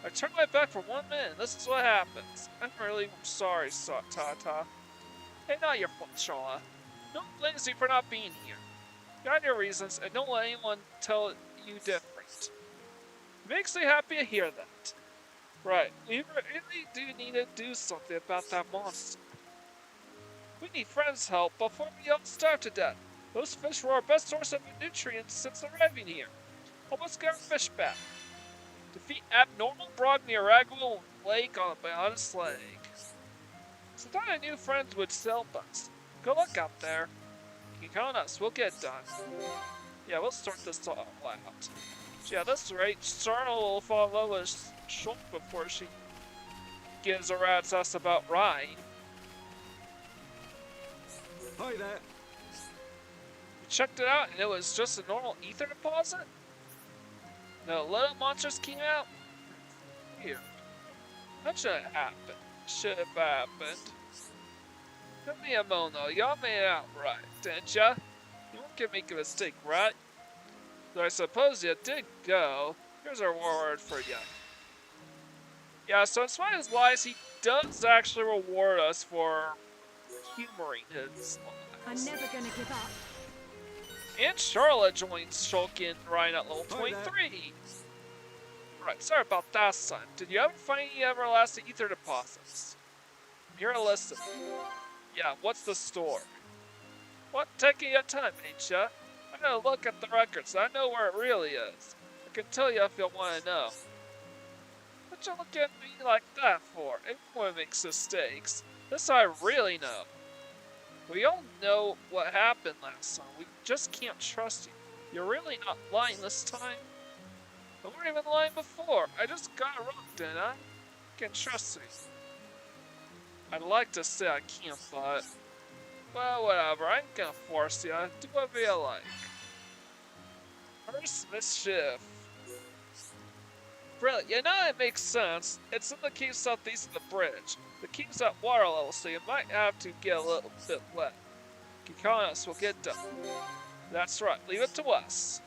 I turned my back for 1 minute, and this is what happens. I'm really sorry, Tata. Hey, not your fault, Shaw. No one blames you for not being here. You got your reasons, and don't let anyone tell you different. It makes me happy to hear that. Right, we really do need to do something about that monster. We need friends' help before we all starve to death. Those fish were our best source of nutrients since arriving here. Help us get our fish back. Defeat abnormal Brog near Ragwell Lake on a bionic leg. So thought I knew friends would help us. Good luck out there. You can count on us, we'll get it done. Yeah, we'll sort this all out. Yeah, that's right. Starna will fall in love with Shulk before she gives a rat's ass about Ryan. hi there. We checked it out and it was just a normal ether deposit? No little monsters came out? Weird. That shouldn't happen. Should have happened. Tell me a mono, y'all made it out right, didn't ya? You won't get me a mistake, right? Though I suppose you did go. Here's our reward for you. Yeah, so in spite of his lies, he does actually reward us for humoring his I'm lies. never gonna give up. And Charlotte joins Shulk and Ryan at level 23. Right, sorry about that, son. Did you ever find any everlasting ether deposits? Here, listen. Yeah, what's the story? What taking your time, ain't ya? I gotta look at the records. I know where it really is. I can tell you if you want to know. What you look at me like that for? Everyone makes mistakes. This I really know. We all know what happened last time. We just can't trust you. You're really not lying this time? I weren't even lying before. I just got it wrong, didn't I? You can trust me. I'd like to say I can't, but... Well, whatever. I ain't gonna force you. Do whatever you like. First mischief. Brilliant. You know, it makes sense. It's in the cave southeast of the bridge. The cave's at water level, so you might have to get a little bit wet. Keep calling us, we'll get done. That's right. Leave it to us.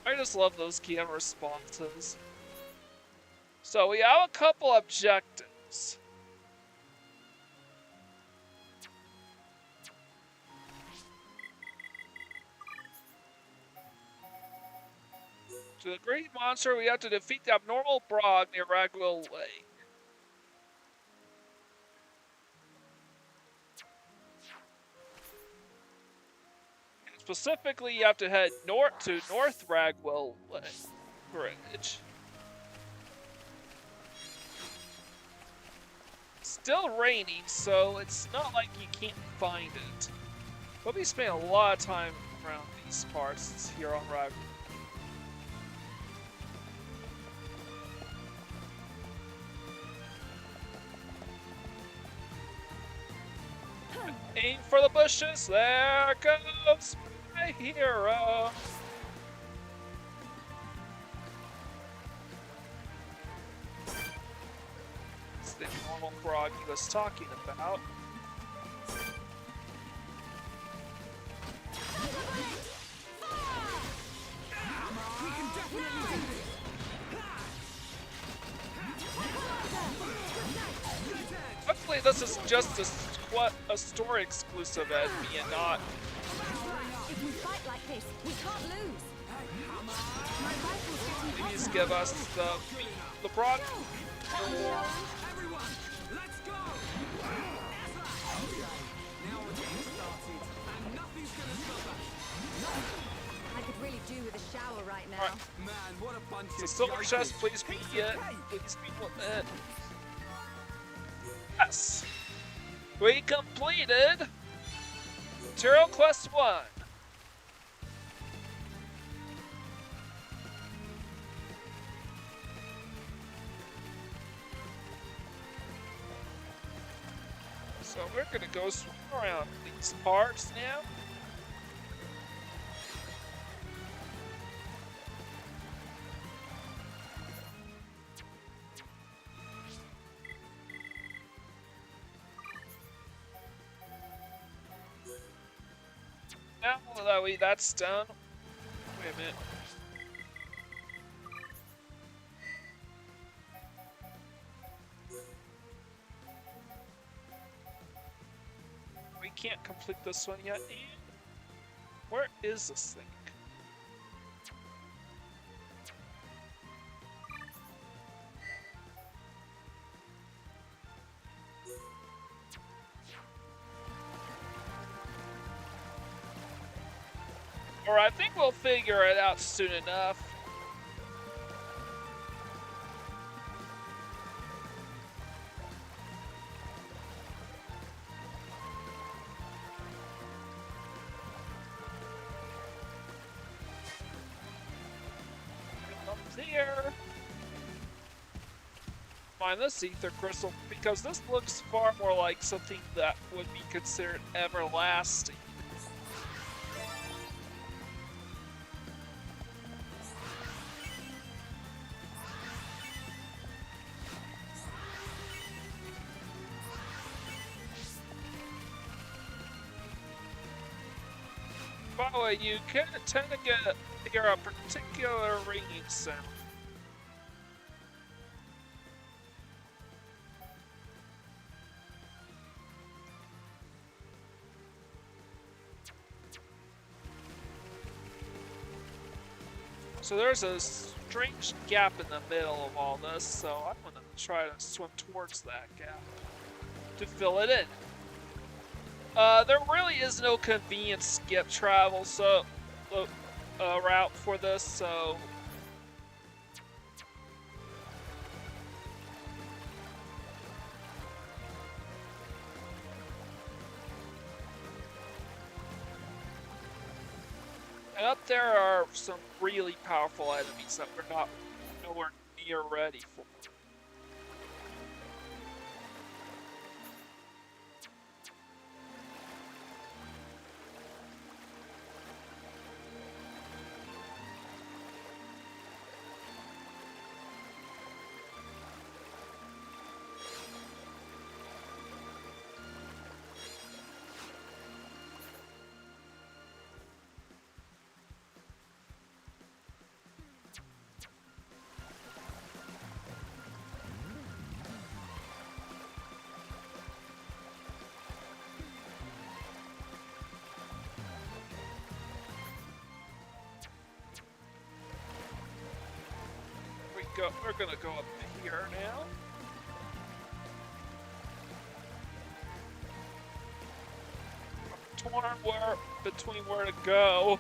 I just love those camera responses. So we have a couple objectives. To the great monster, we have to defeat the abnormal Brog near Ragwell Lake. And specifically, you have to head north to North Ragwell Lake Bridge. Still raining, so it's not like you can't find it. We'll be spending a lot of time around these parts here on Ragwell. Aim for the bushes, there goes my hero. It's the normal frog he was talking about. Hopefully this is just a story exclusive and not. If we fight like this, we can't lose. My rifle's getting Please hotter. give us the product. Everyone, let's go! Okay, now we're getting started, and nothing's gonna stop us. I could really do with a shower right now. Alright. Man, what a bunch The of silver jokers. chest, please be it. Please be it. Yes. We completed Material Quest 1. So we're gonna go swim around these parts now. Now that that's done, wait a minute. We can't complete this one yet, Ian. Where is this thing? Or I think we'll figure it out soon enough. Up here. Find this ether crystal because this looks far more like something that would be considered everlasting. By the way, you can tend to hear a particular ringing sound. So there's a strange gap in the middle of all this, so I'm gonna try to swim towards that gap to fill it in. There really is no convenient skip travel route for this, so and up there are some really powerful enemies that we're nowhere near ready for. We're gonna go up here now. I'm torn between where to go.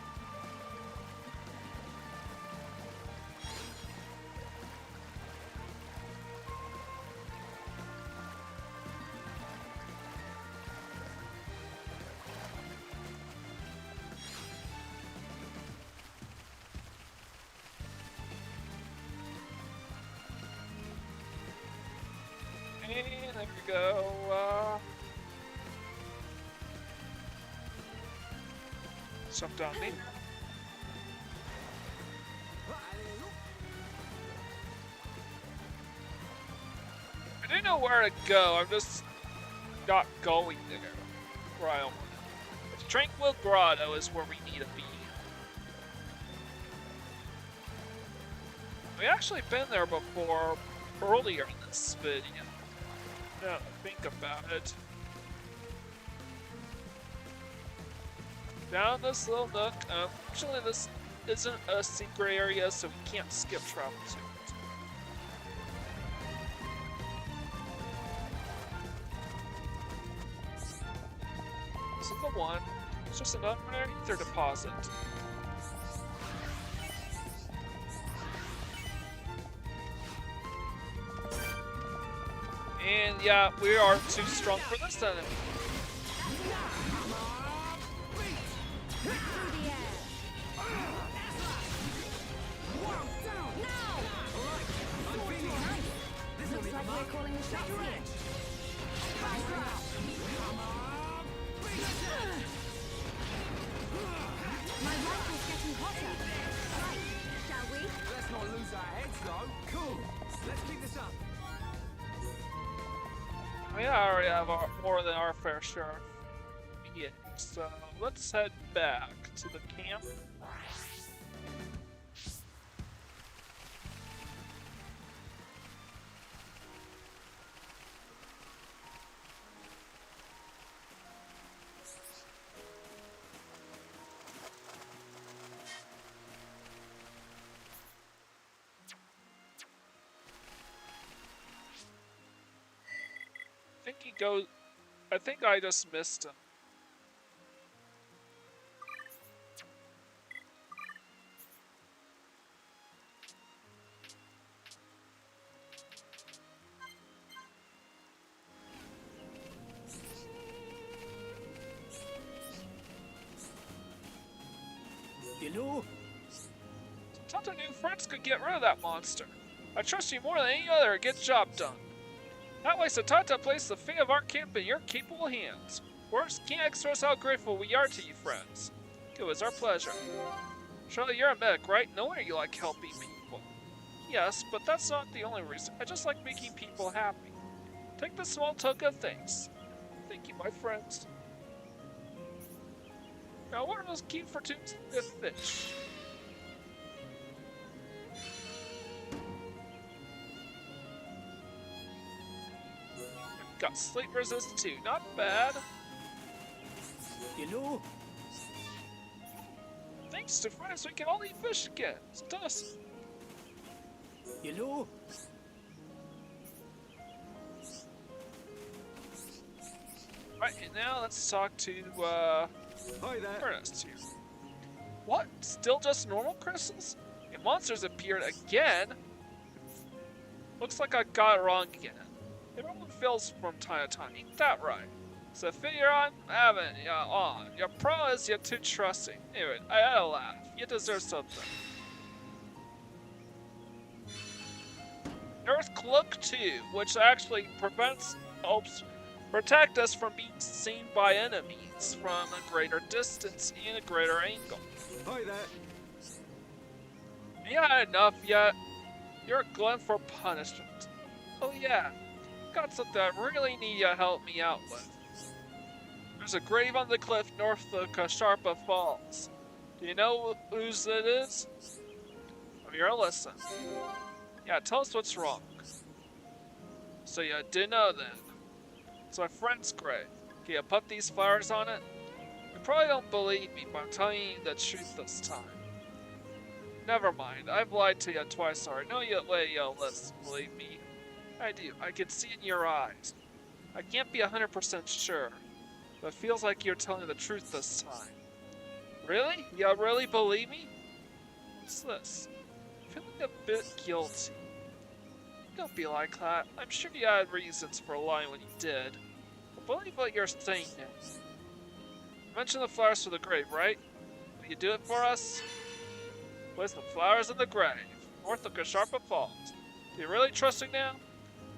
And there we go. Jump down there. I do know where to go. I'm just not going there. Where I want to. Tranquil Grotto is where we need to be. We actually been there before earlier in this video. Now think about it. Down this little nook. Actually, this isn't a secret area, so we can't skip travel to it. This is the one. It's just another ether deposit. And yeah, we are too strong for this enemy. Looks like we're calling the shots here. My rifle's getting hotter. Right, shall we? Let's not lose our heads, though. Cool. Let's keep this up. We already have more than our fair share of hits, so let's head back to the camp. I think I just missed him. Hello? Tata new friends could get rid of that monster. I trust you more than any other to get the job done. That way, Satata placed the fate of our camp in your capable hands. Words can't express how grateful we are to you, friends. It was our pleasure. Surely you're a medic, right? No wonder you like helping people. Yes, but that's not the only reason. I just like making people happy. Take this small token of thanks. Thank you, my friends. Now, what are those cute for two fish? Got sleep resist too, not bad. Hello? Thanks to friends, we can all eat fish again. It's awesome. Hello? Right, and now let's talk to, Hi there. Ernest here. What? Still just normal crystals? And monsters appeared again? Looks like I got it wrong again. Everyone fails from time to time, ain't that right? So figure I'm having you on. Your problem is you're too trusting. Anyway, I had a laugh. You deserve something. Earth Cloak 2, which actually helps protect us from being seen by enemies from a greater distance and a greater angle. Hi there. You had enough yet? You're a glutton for punishment. Oh yeah, got something I really need you to help me out with. There's a grave on the cliff north of Kasharpa Falls. Do you know whose it is? Well, you're listen. Yeah, tell us what's wrong. So you did know then. It's my friend's grave. Can you put these flowers on it? You probably don't believe me, but I'm telling you the truth this time. Never mind, I've lied to you twice already. No, you'll listen, believe me. I do, I can see in your eyes. I can't be 100% sure, but it feels like you're telling the truth this time. Really? You really believe me? What's this? I'm feeling a bit guilty. Don't be like that. I'm sure you had reasons for lying when you did. But believe what you're saying now. You mentioned the flowers for the grave, right? Will you do it for us? Place the flowers in the grave, north of Kasharpa Falls. Do you really trust me now?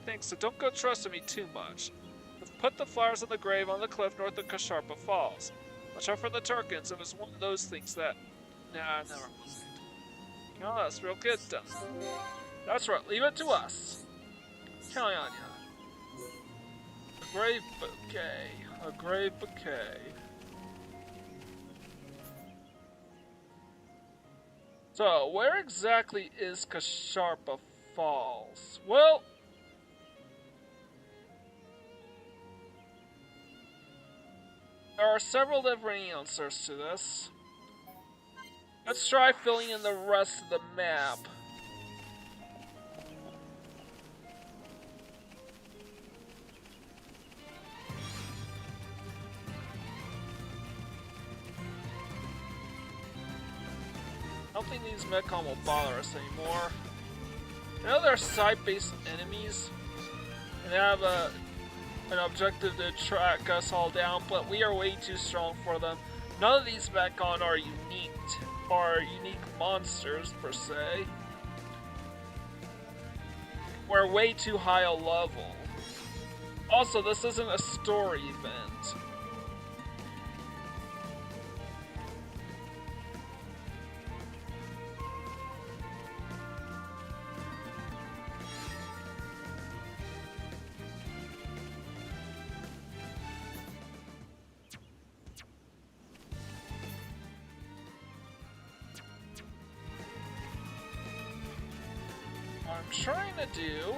Thanks, so don't go trusting me too much. Let's put the flowers in the grave on the cliff north of Kasharpa Falls. Watch out for the Turkins if it's one of those things that... Nah, never mind. Oh, that's real good then. That's right, leave it to us. Counting on ya. A grave bouquet. A grave bouquet. So, where exactly is Kasharpa Falls? Well, there are several different answers to this. Let's try filling in the rest of the map. I don't think these Medcom will bother us anymore. I know they're side-based enemies, and they have an objective to track us all down, but we are way too strong for them. None of these Medcom are unique monsters, per se. We're way too high a level. Also, this isn't a story event. I'm trying to do...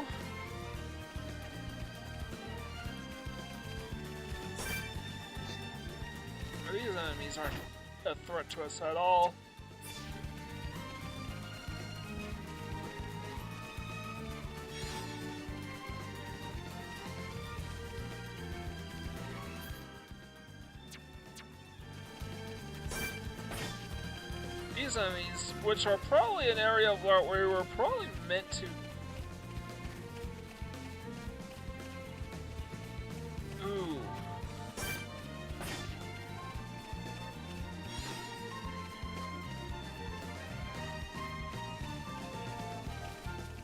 These enemies aren't a threat to us at all. These enemies, which are probably an area where we were probably meant to... Ooh.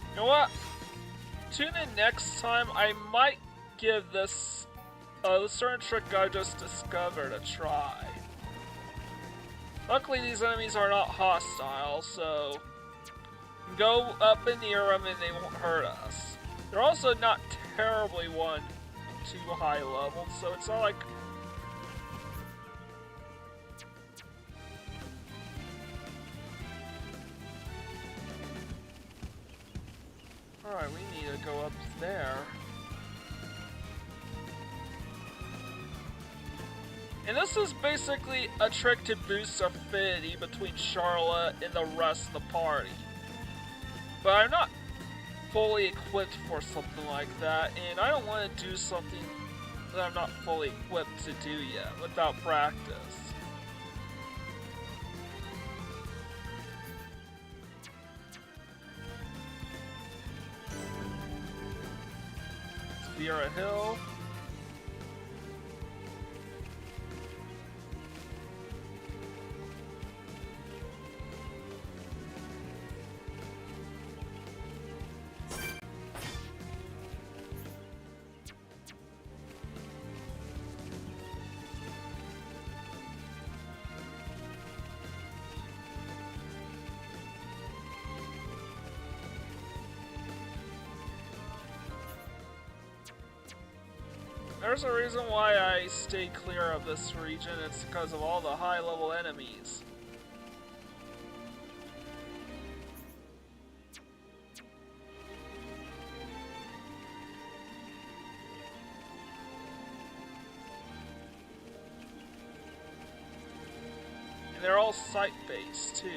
You know what? Tune in next time. I might give this certain trick I just discovered a try. Luckily, these enemies are not hostile, so you can go up and near them and they won't hurt us. They're also not terribly too high level, so it's not like... Alright, we need to go up there. And this is basically a trick to boost affinity between Charlotte and the rest of the party. But I'm not fully equipped for something like that, and I don't want to do something that I'm not fully equipped to do yet without practice. Sierra Hill. There's a reason why I stay clear of this region. It's because of all the high-level enemies. And they're all site-based, too.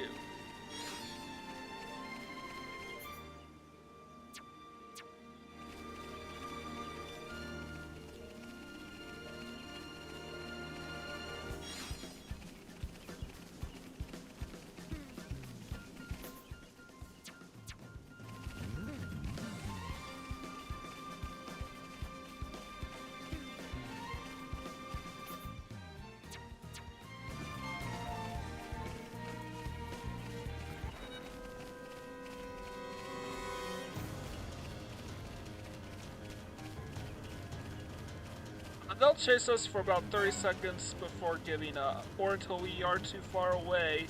They'll chase us for about 30 seconds before giving up, or until we are too far away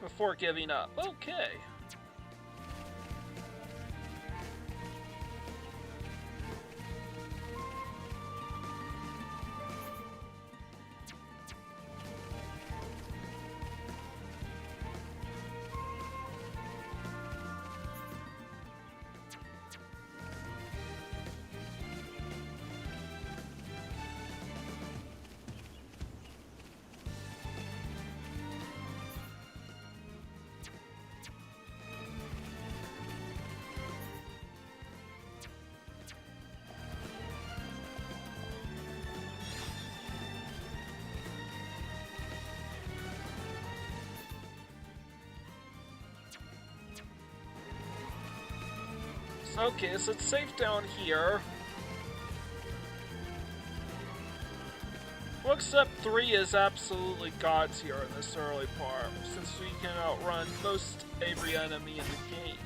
before giving up. Okay. Okay, so it's safe down here. Well, except 3 is absolutely god tier in this early part, since we can outrun most every enemy in the game.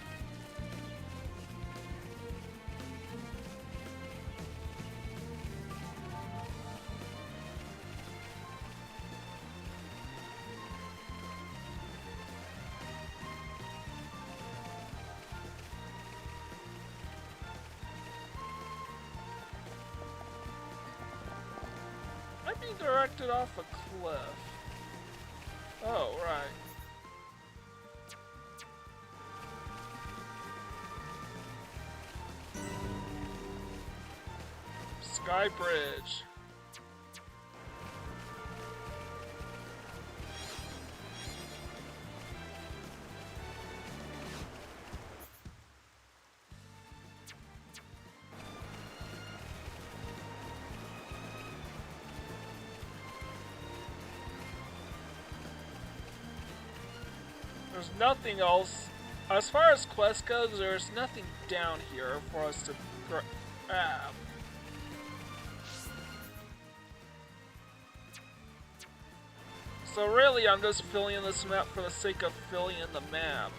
Directed off a cliff. Oh, right. Sky Bridge. There's nothing else. As far as quest goes, there's nothing down here for us to grab. So really, I'm just filling in this map for the sake of filling in the map.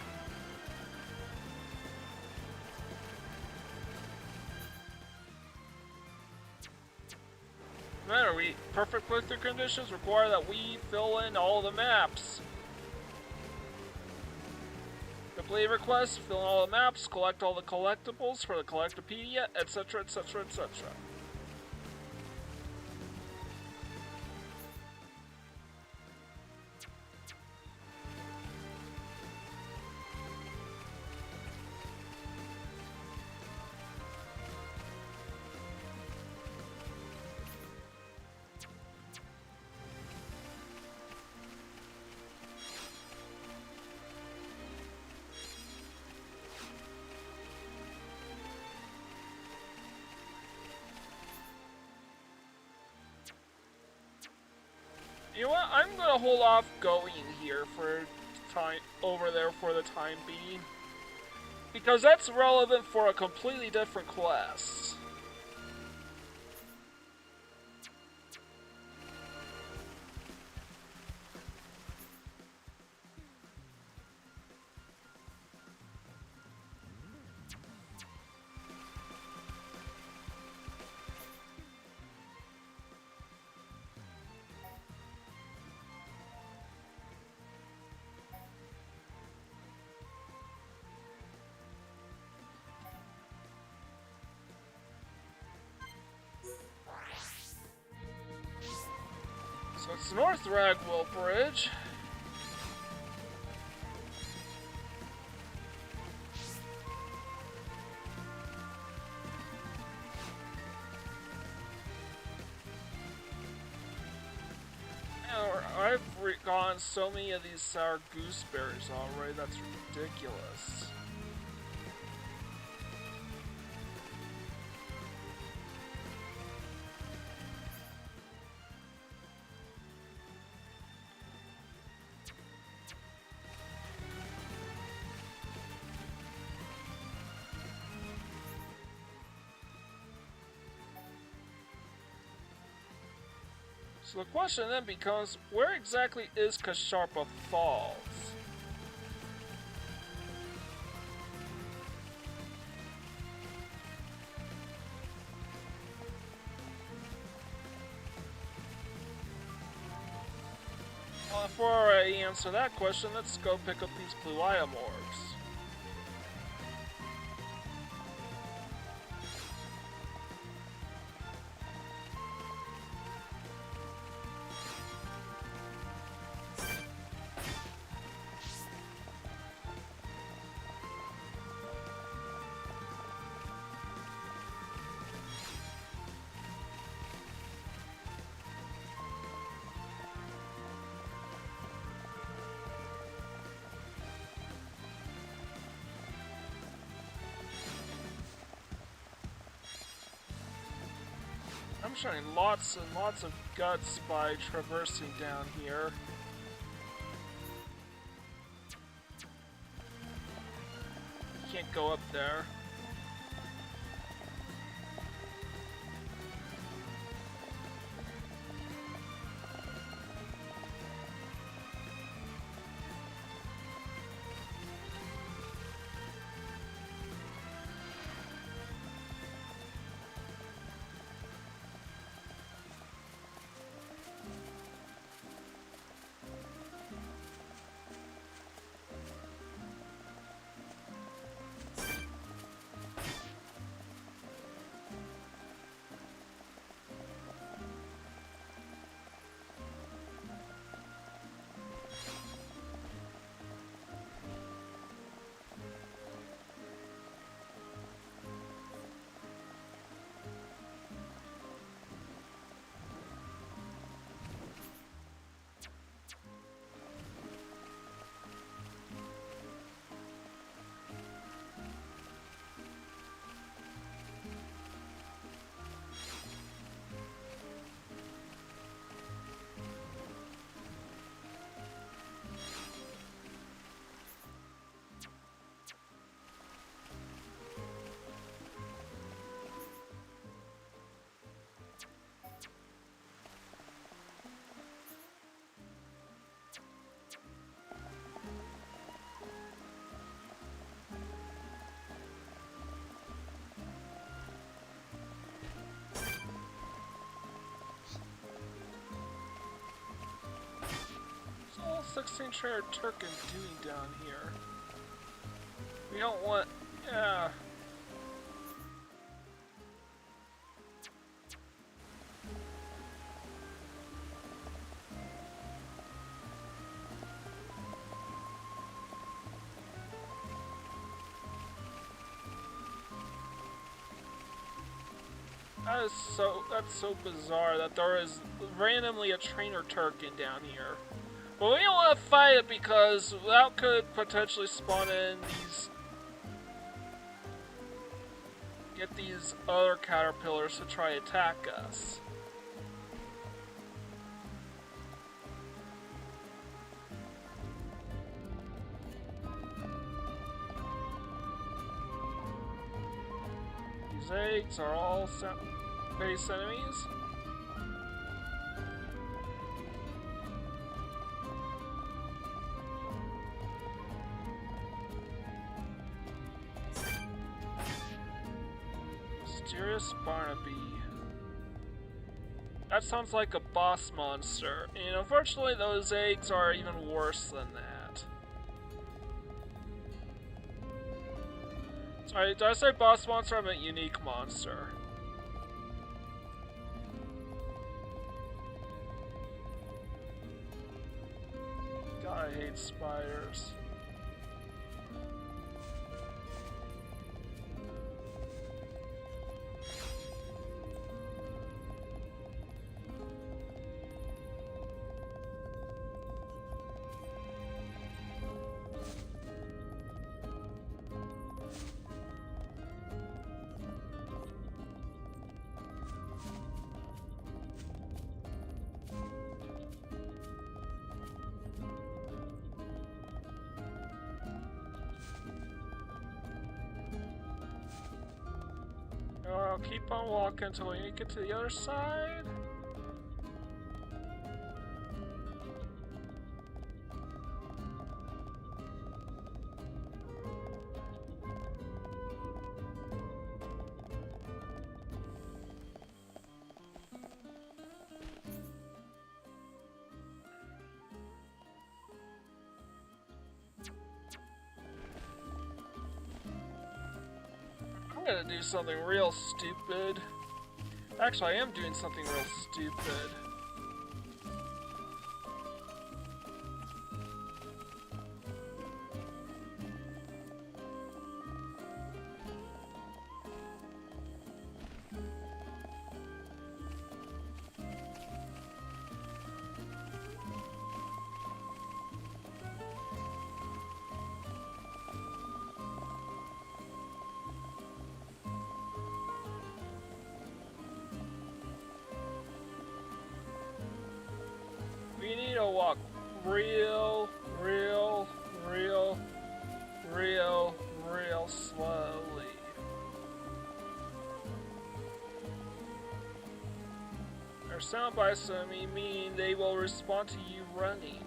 Perfect playthrough conditions require that we fill in all the maps. Complete requests, fill in all the maps, collect all the collectibles for the Collectopedia, etc, etc, etc. You know what? I'm gonna hold off going here for time over there for the time being, because that's relevant for a completely different quest. So it's North Ragwell Bridge. I've gotten so many of these sour gooseberries already, that's ridiculous. So the question then becomes, where exactly is Kasharpa Falls? Well, before I answer that question, let's go pick up these blue item orbs. I'm showing lots and lots of guts by traversing down here. Can't go up there. What's 16 Trader Turkin doing down here? We don't want... yeah. That's so bizarre that there is randomly a Trainer Turkin down here. But we don't want to fight it because that could potentially spawn in get these other caterpillars to try to attack us. eggs are all base enemies. Mysterious Barnaby. That sounds like a boss monster, and unfortunately those eggs are even worse than that. Sorry, did I say boss monster? I meant unique monster. God, I hate spiders. I'll keep on walking until we get to the other side. I'm gonna do something real stupid. Actually, I am doing something real stupid. We need to walk real slowly. Our sound bites mean they will respond to you running.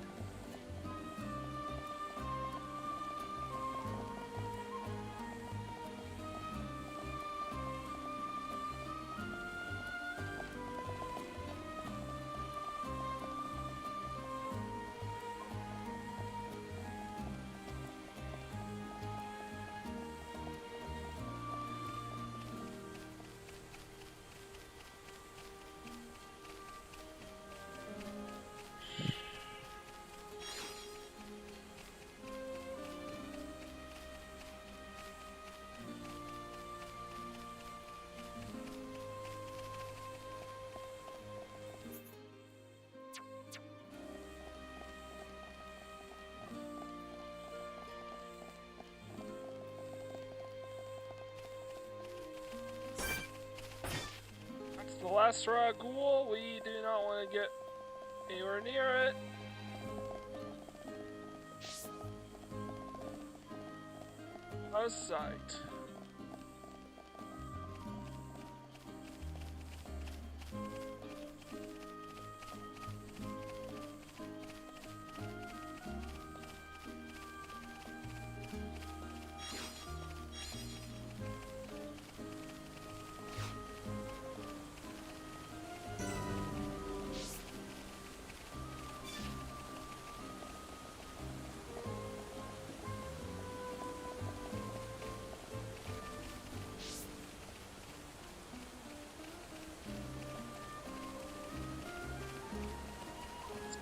The last Ragul, we do not want to get anywhere near it. Out of sight.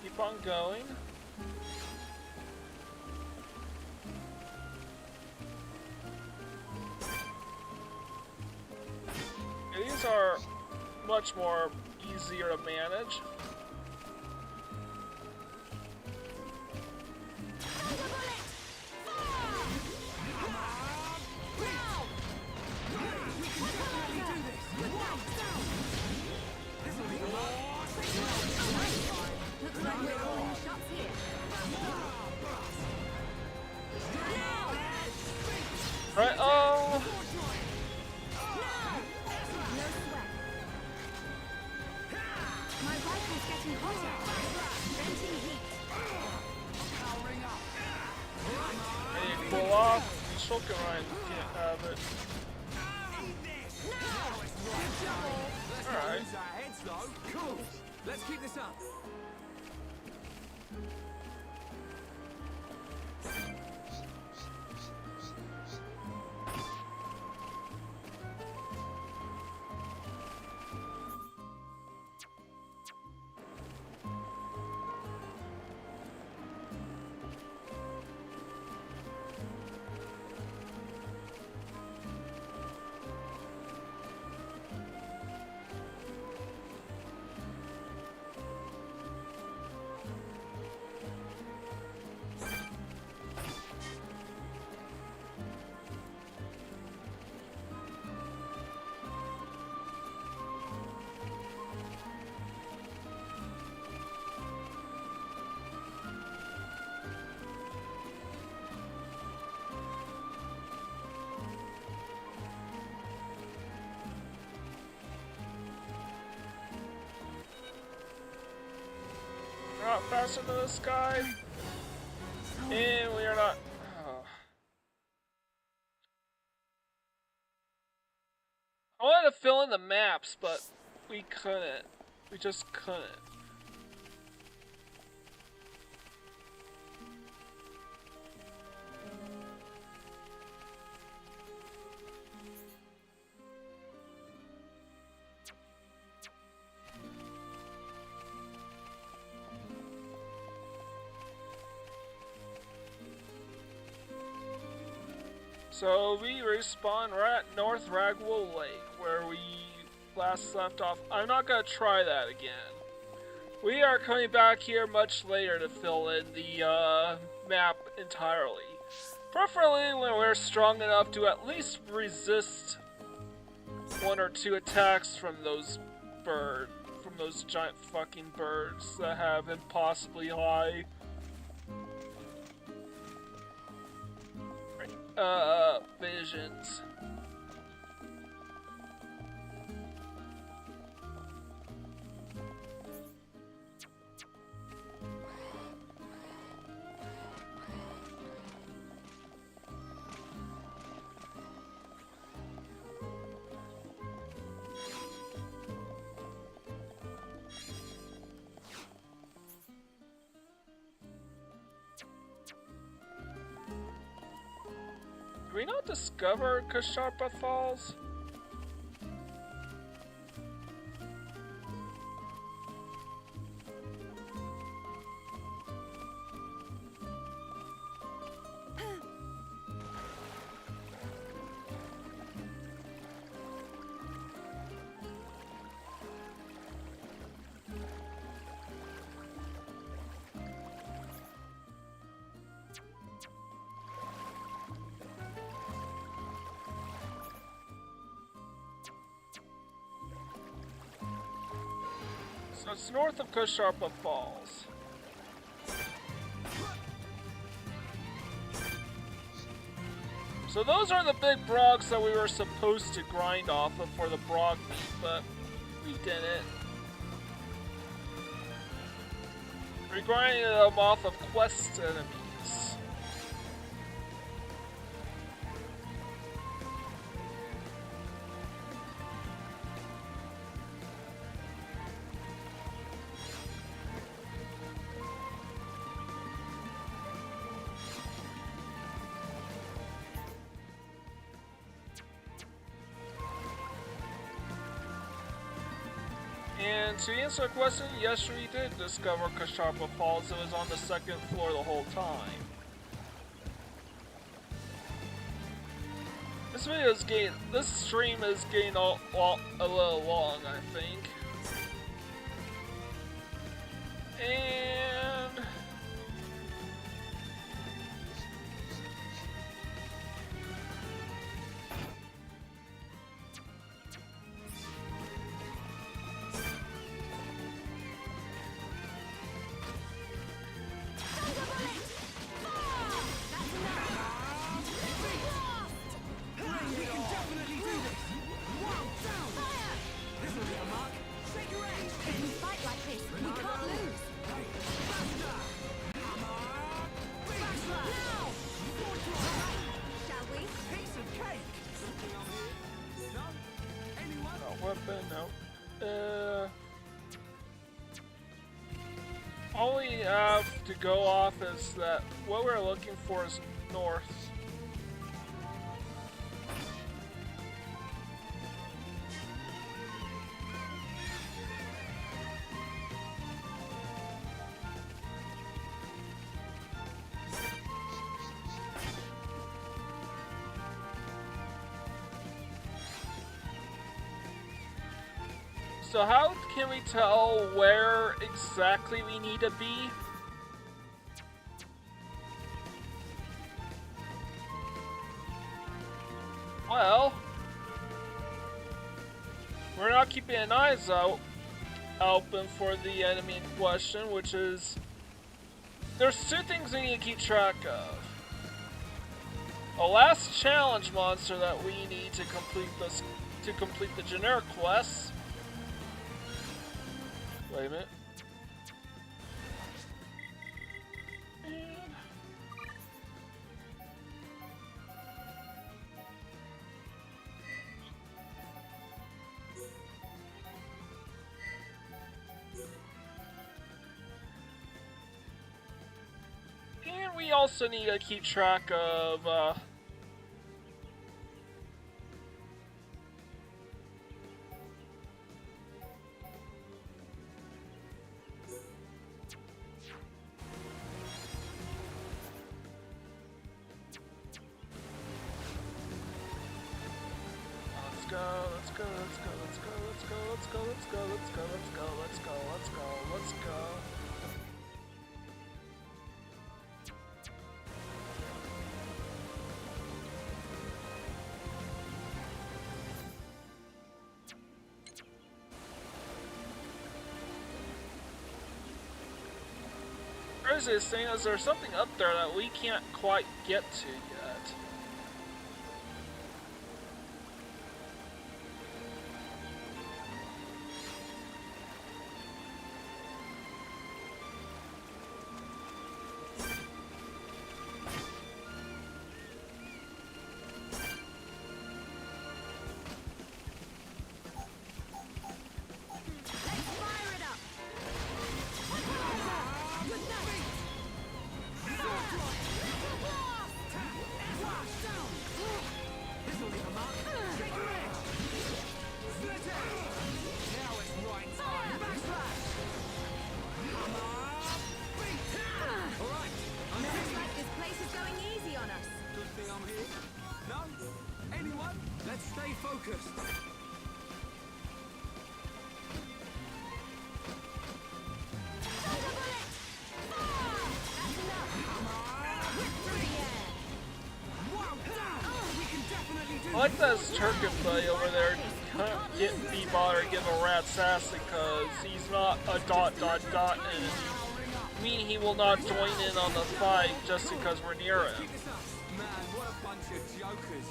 Keep on going. These are much more easier to manage. Right, Getting hotter. Venting heat. Ready to cool off? Shulkin Ryan can't have it. Alright. Lose our heads though. Cool. Let's keep this up. We're not faster than this guy. And we are not. Oh. I wanted to fill in the maps, but we couldn't. We just couldn't. So we respawn right at North Ragwell Lake, where we last left off. I'm not gonna try that again. We are coming back here much later to fill in the map entirely. Preferably when we're strong enough to at least resist one or two attacks from those giant fucking birds that have impossibly high visions. Did we not discover Kasharpa Falls? So it's north of Kasharpa Falls. So those are the big brogs that we were supposed to grind off of for the brog meat, but we didn't. We grinded them off of quest enemies. And to answer the question, yes, we did discover Kasharpa Falls. It was on the second floor the whole time. This stream is getting a little long, I think. And Fight like this. We can't happen? No. All we have to go off is that what we're looking for is north. So how can we tell where exactly we need to be? Well, we're not keeping an eyes out open for the enemy in question, which is there's two things we need to keep track of. A last challenge monster that we need to complete the generic quests. Wait a minute. And we also need to keep track of let's go. Craziest thing is there's something up there that we can't quite get to yet. I like that Turkin buddy over there can't be bothered to give a rat's ass because he's not a ... and mean he will not join in on the fight just because we're near him. Man, what a bunch of jokers.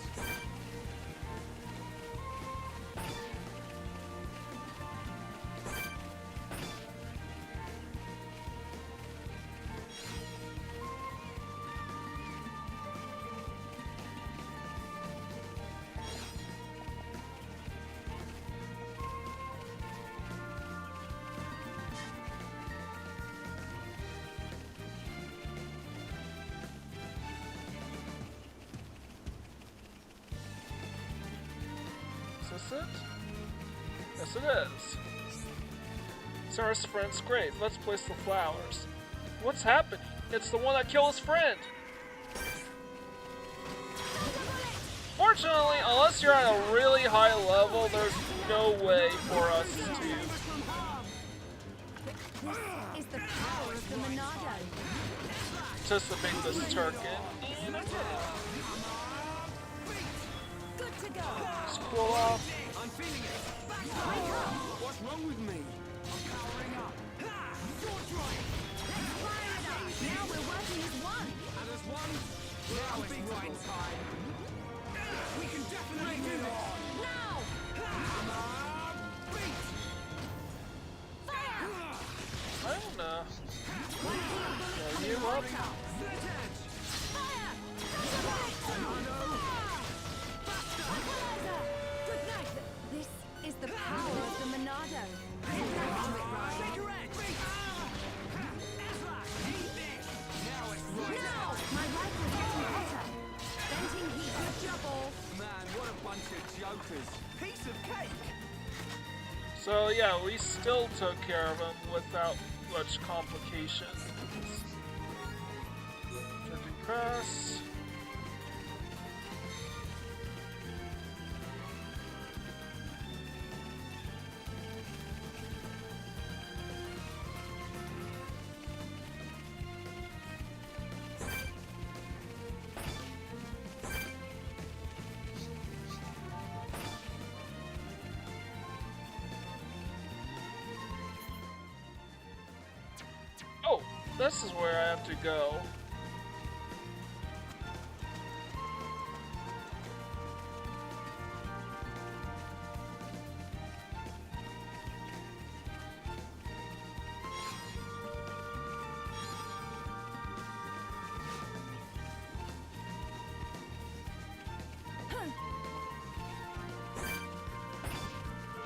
Is this it? Yes, it is. Sarah's friend's grave. Let's place the flowers. What's happening? It's the one that killed his friend! Fortunately, unless you're at a really high level, there's no way for us to... This is the power of the Monado. anticipate this Turkin. And I did it. Good to go. Scroll off. I'm feeling it. What's wrong with me? I'm powering up. Sword drive. Let's fire it up. Now we're working as one. And as one, now it's right time. We can definitely do this. Now. Fire. I don't know. Yeah, you up? Fire. Good night. This is the power jokers. Piece of cake. So yeah, we still took care of him without much complication. Printing press. Oh, this is where I have to go.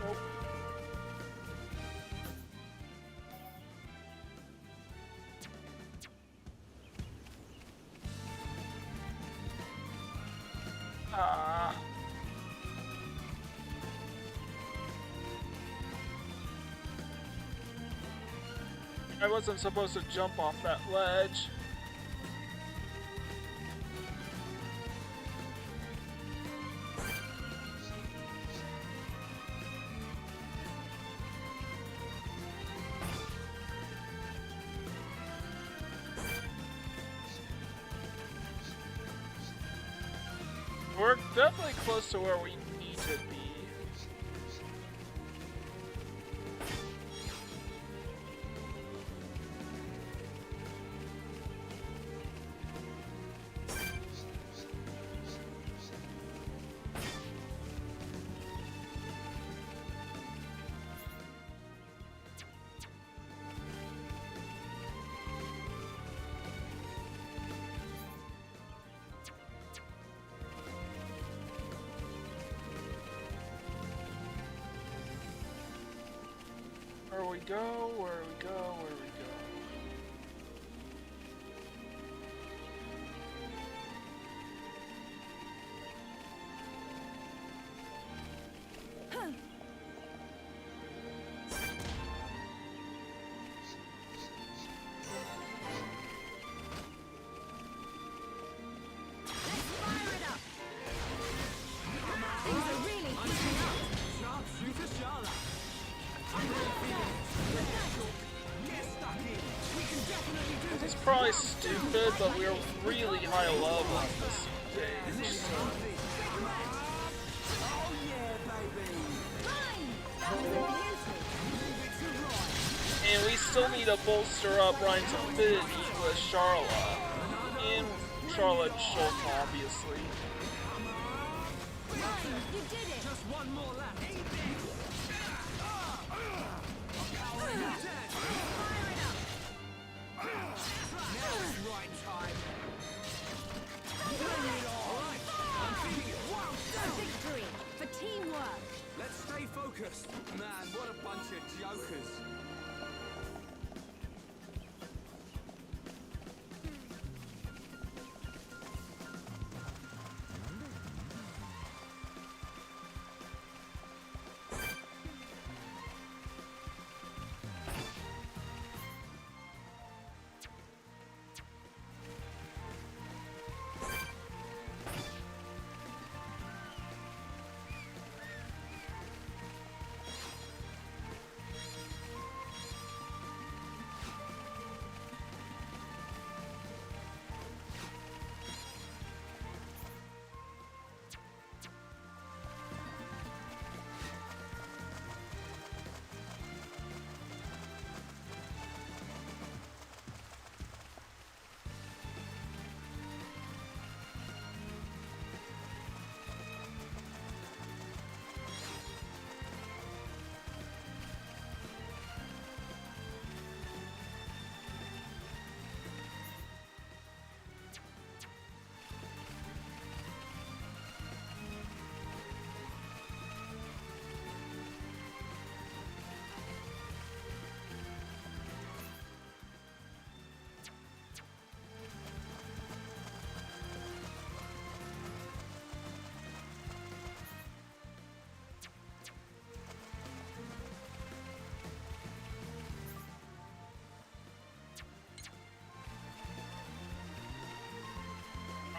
Nope. Ah. I wasn't supposed to jump off that ledge. We're definitely close to where we need to be. Where we go, where we go, where we go. Fire it up. Things are really heating up. Sharpshooter Charlotte. I'm ready for you. Get stuck in. We can definitely do This this. is probably stupid, but we're really high level at this stage. So. Oh yeah, baby. Fine. That was a beauty. Leave it to right. And we still need to bolster up Ryan's affinity with Charlotte. And Charlotte Shulk, obviously. Ryan, you did it. Just one more lap. Fire it up. Now it's right time. Bring it on. I'm feeling it. Wow. Victory for teamwork. Let's stay focused. Man, what a bunch of jokers.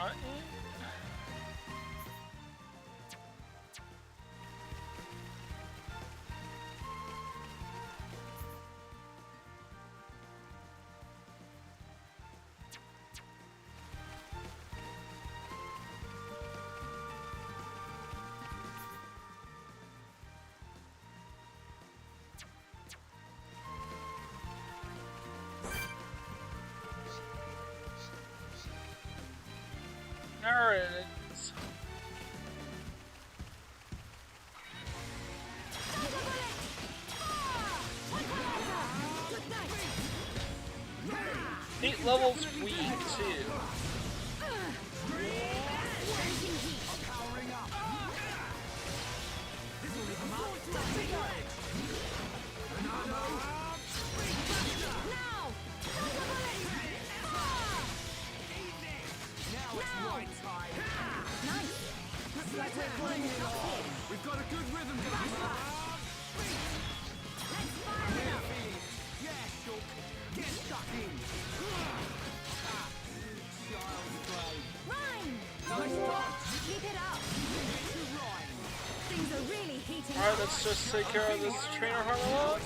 Alright. There it is. Heat level's weak too. We've got a good rhythm going. Let's fire it up. Yeah, Shulk. Get stuck in. Child's play. Rhyme! Nice touch. Keep it up. To rhyme. Things are really heating Alright, up. let's just take care of this trainer monologue.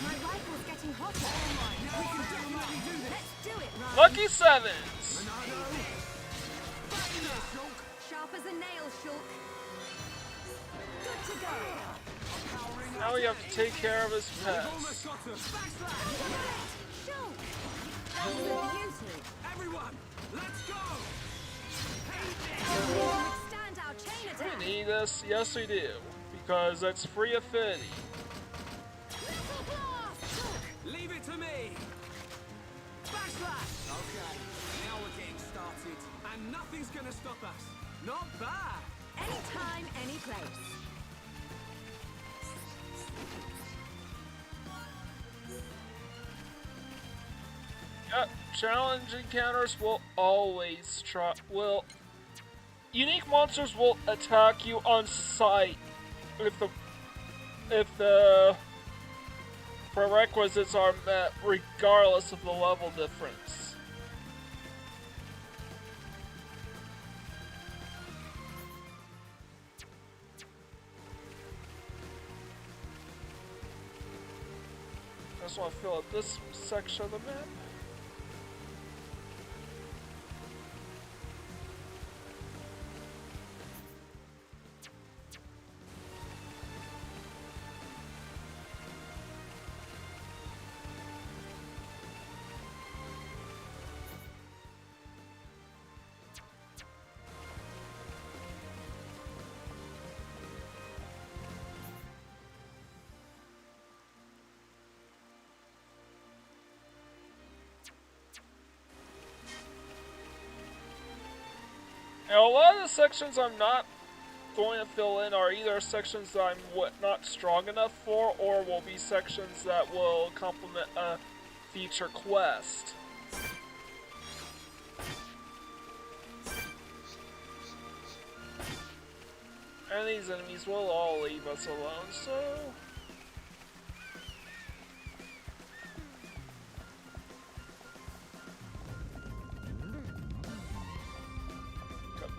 My rifle's getting hotter. We can definitely do this. Let's do it, Ryan. Lucky sevens! Sharp as a nail, Shulk. Good to go. Now we have to take care of his pets. Shulk. That was a beauty. Everyone, let's go. We can withstand our chain We attack. need this? Yes we do. Because that's free affinity. Missile blast! Shulk. Leave it to me. Backslash. Okay, now we're getting started, and nothing's gonna stop us. Not bad. Anytime, any place. Yep, challenge encounters will always unique monsters will attack you on sight if the prerequisites are met, regardless of the level difference. I just want to fill up this section of the map. Now, a lot of the sections I'm not going to fill in are either sections that I'm not strong enough for, or will be sections that will complement a feature quest. And these enemies will all leave us alone, so...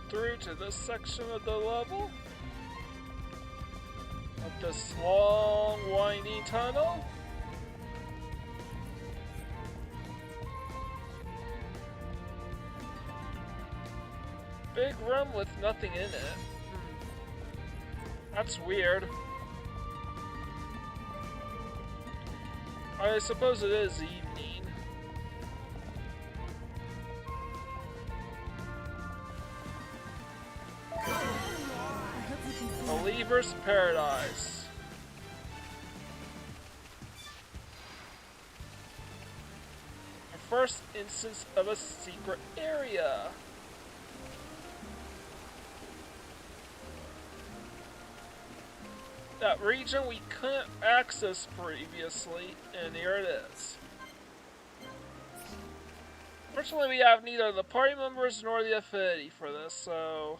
through to this section of the level. Up this long, winding tunnel. Big room with nothing in it. That's weird. I suppose it is evening. Believer's Paradise. The first instance of a secret area. That region we couldn't access previously, and here it is. Fortunately, we have neither the party members nor the affinity for this, so...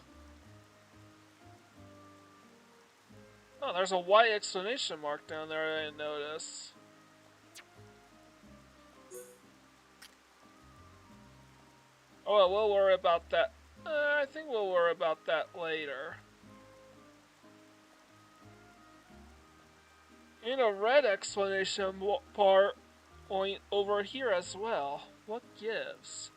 Oh, there's a white exclamation mark down there I didn't notice. Oh, well, we'll worry about that I think we'll worry about that later. And a red explanation part point over here as well. What gives?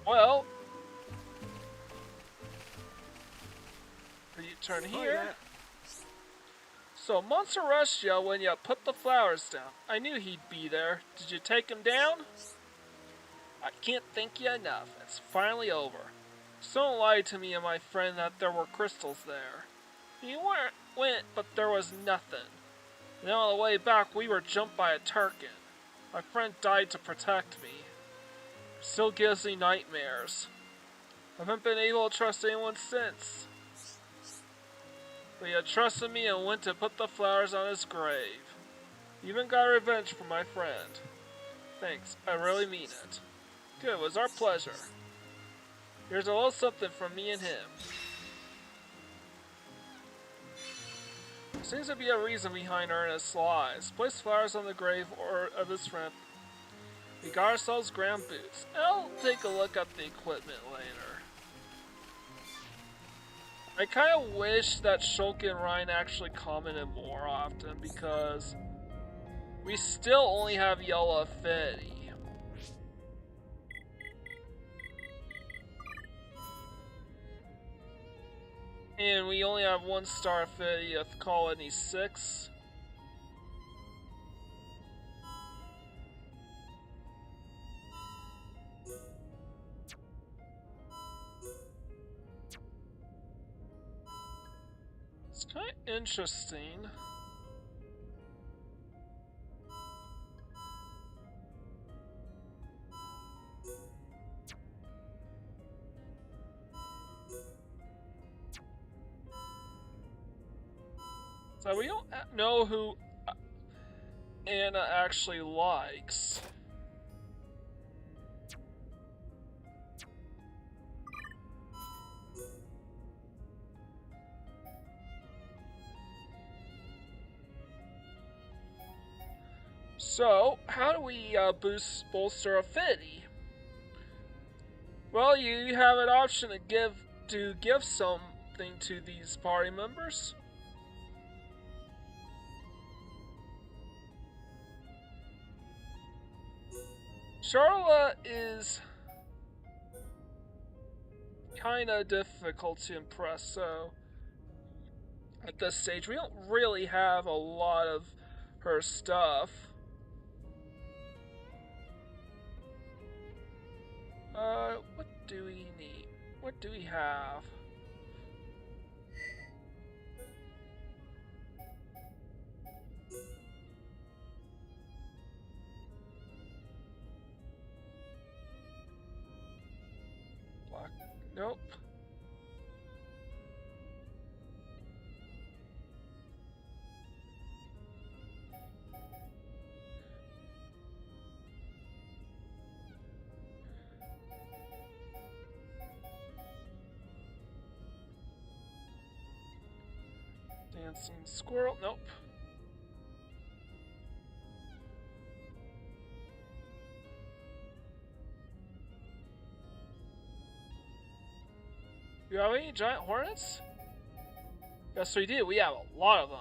Well, you turn here. So Monster rushed you when you put the flowers down. I knew he'd be there. Did you take him down? I can't thank you enough. It's finally over. Someone lied to me and my friend that there were crystals there. We went, but there was nothing. And then on the way back, we were jumped by a Turkin. My friend died to protect me. It still gives me nightmares. I haven't been able to trust anyone since. But he had trusted me and went to put the flowers on his grave. Even got revenge for my friend. Thanks, I really mean it. Good, it was our pleasure. Here's a little something from me and him. There seems to be a reason behind Ernest's lies. Place flowers on the grave of his friend. We got ourselves ground boots. I'll take a look at the equipment later. I kind of wish that Shulk and Ryan actually commented more often because we still only have yellow affinity. And we only have 1 star affinity of Colony 6. It's kind of interesting. So we don't know who Anna actually likes. So, how do we bolster affinity? Well, you have an option to give something to these party members. Charlotte is kind of difficult to impress, so at this stage we don't really have a lot of her stuff. What do we need? What do we have? Black. Nope. Dancing squirrel. Nope. You have any giant hornets? Yes, we do. We have a lot of them.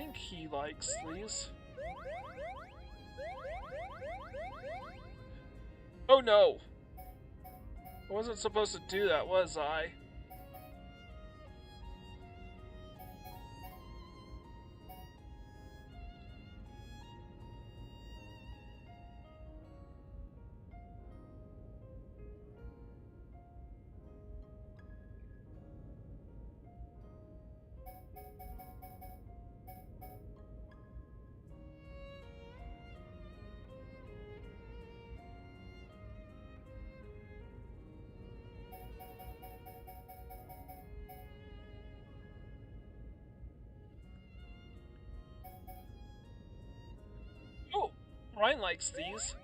think he likes these. Oh no! I wasn't supposed to do that, was I? Oh, Ryan likes these.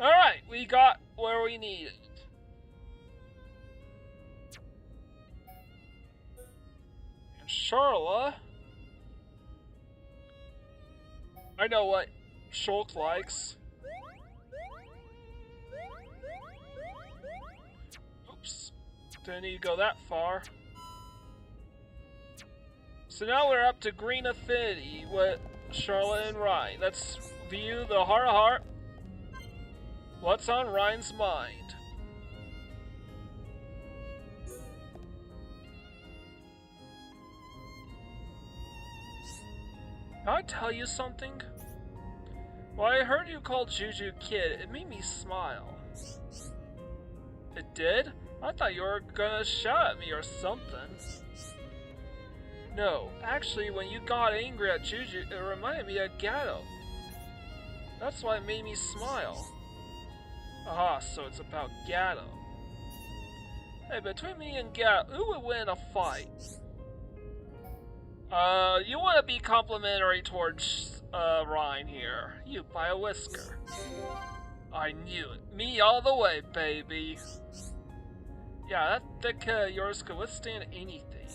Alright, we got where we needed. And Charla. I know what Shulk likes. Oops. Didn't need to go that far. So now we're up to Green Affinity with Charlotte and Ryan. Let's view the heart of heart. What's on Ryan's mind? Can I tell you something? Well, I heard you call Juju kid. It made me smile. It did? I thought you were gonna shout at me or something. No, actually, when you got angry at Juju, it reminded me of Gato. That's why it made me smile. Aha, so it's about Gato. Hey, between me and Gato, who would win a fight? You want to be complimentary towards, Ryan here. You by a whisker. I knew it. Me all the way, baby. Yeah, that thick kid of yours could withstand anything.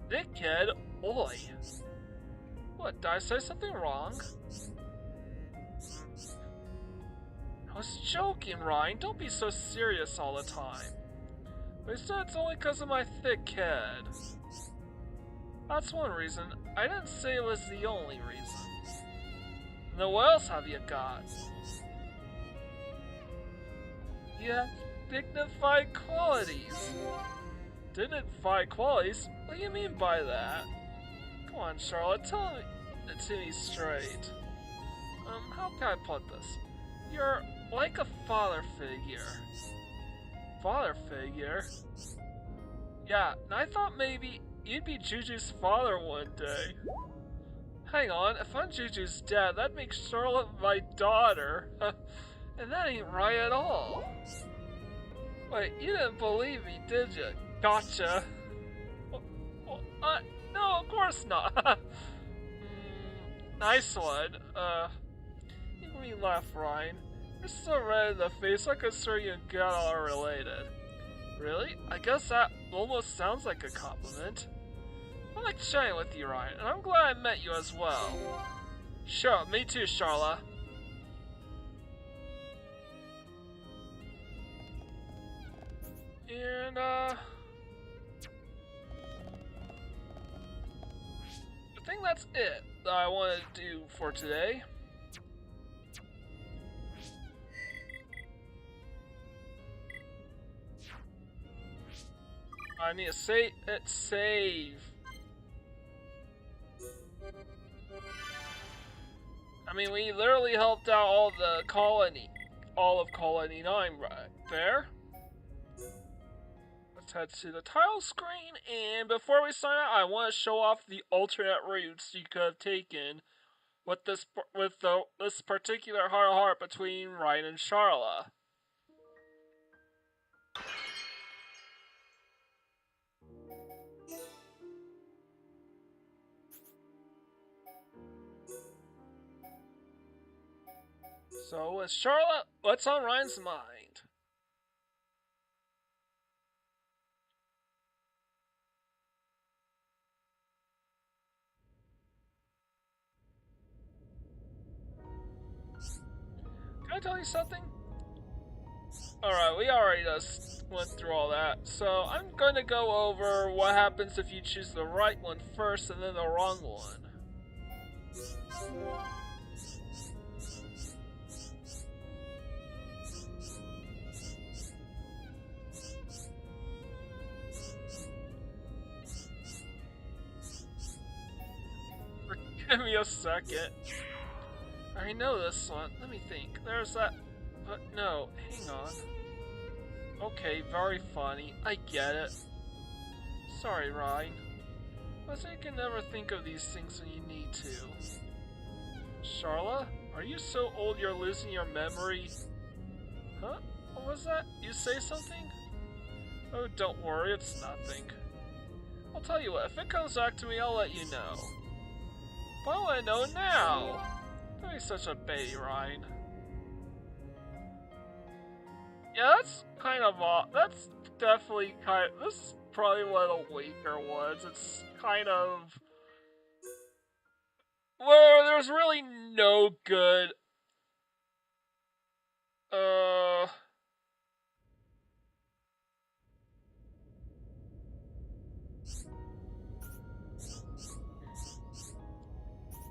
Thick kid? Oi. What, did I say something wrong? I was joking, Ryan. Don't be so serious all the time. But you said it's only because of my thick head. That's one reason. I didn't say it was the only reason. Then what else have you got? You have dignified qualities. Dignified qualities? What do you mean by that? Come on, Charlotte, tell it to me straight. How can I put this? You're like a father figure. Father figure? Yeah, and I thought maybe you'd be Juju's father one day. Hang on, if I'm Juju's dad, that makes Charlotte my daughter. And that ain't right at all. Wait, you didn't believe me, did you? Gotcha. No, of course not. Nice one. You made me laugh, Ryan. You're so red in the face, I could swear you and Gato are related. Really? I guess that almost sounds like a compliment. I like chatting with you, Ryan, and I'm glad I met you as well. Sure, me too, Charla. And, I think that's it that I want to do for today. I need to save. I mean, we literally helped out all of Colony 9 right there. Let's head to the title screen, and before we sign out, I want to show off the alternate routes you could have taken with this particular heart-to-heart between Ryan and Charla. So, with Charlotte, what's on Ryan's mind? Can I tell you something? Alright, we already just went through all that. So I'm going to go over what happens if you choose the right one first and then the wrong one. Give me a second. I know this one. Let me think. There's that. But no, hang on. Okay, very funny. I get it. Sorry, Ryan. But you can never think of these things when you need to. Charla? Are you so old you're losing your memory? Huh? What was that? You say something? Oh, don't worry, it's nothing. I'll tell you what, if it comes back to me, I'll let you know. But I want to know now! Don't be such a baby, Ryan. Yeah, that's kind of that's definitely this is probably one of the weaker ones. It's kind of where there's really no good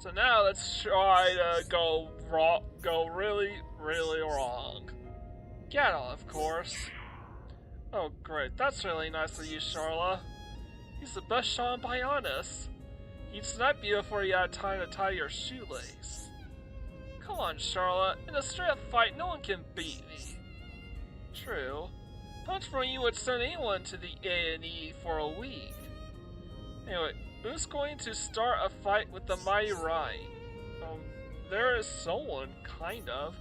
so now let's try to go really, really wrong. Gaddle, of course. Oh great, that's really nice of you, Charla. He's the best shot in Bionis. He'd snipe you before you had time to tie your shoelace. Come on, Charla. In a straight-up fight, no one can beat me. True. Punch from you would send anyone to the A&E for a week. Anyway, who's going to start a fight with the mighty Ryan? There is someone, kind of.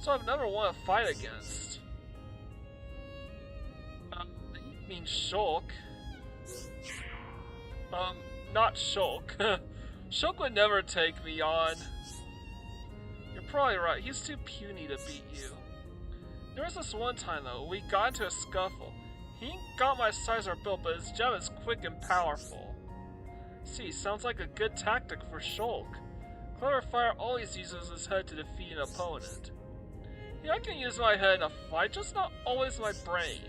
So I've never won a fight against. You mean Shulk? Not Shulk. Shulk would never take me on. You're probably right, he's too puny to beat you. There was this one time though, we got into a scuffle. He ain't got my size or build, but his jab is quick and powerful. See, sounds like a good tactic for Shulk. Clever Fire always uses his head to defeat an opponent. Yeah, I can use my head in a fight, just not always my brain.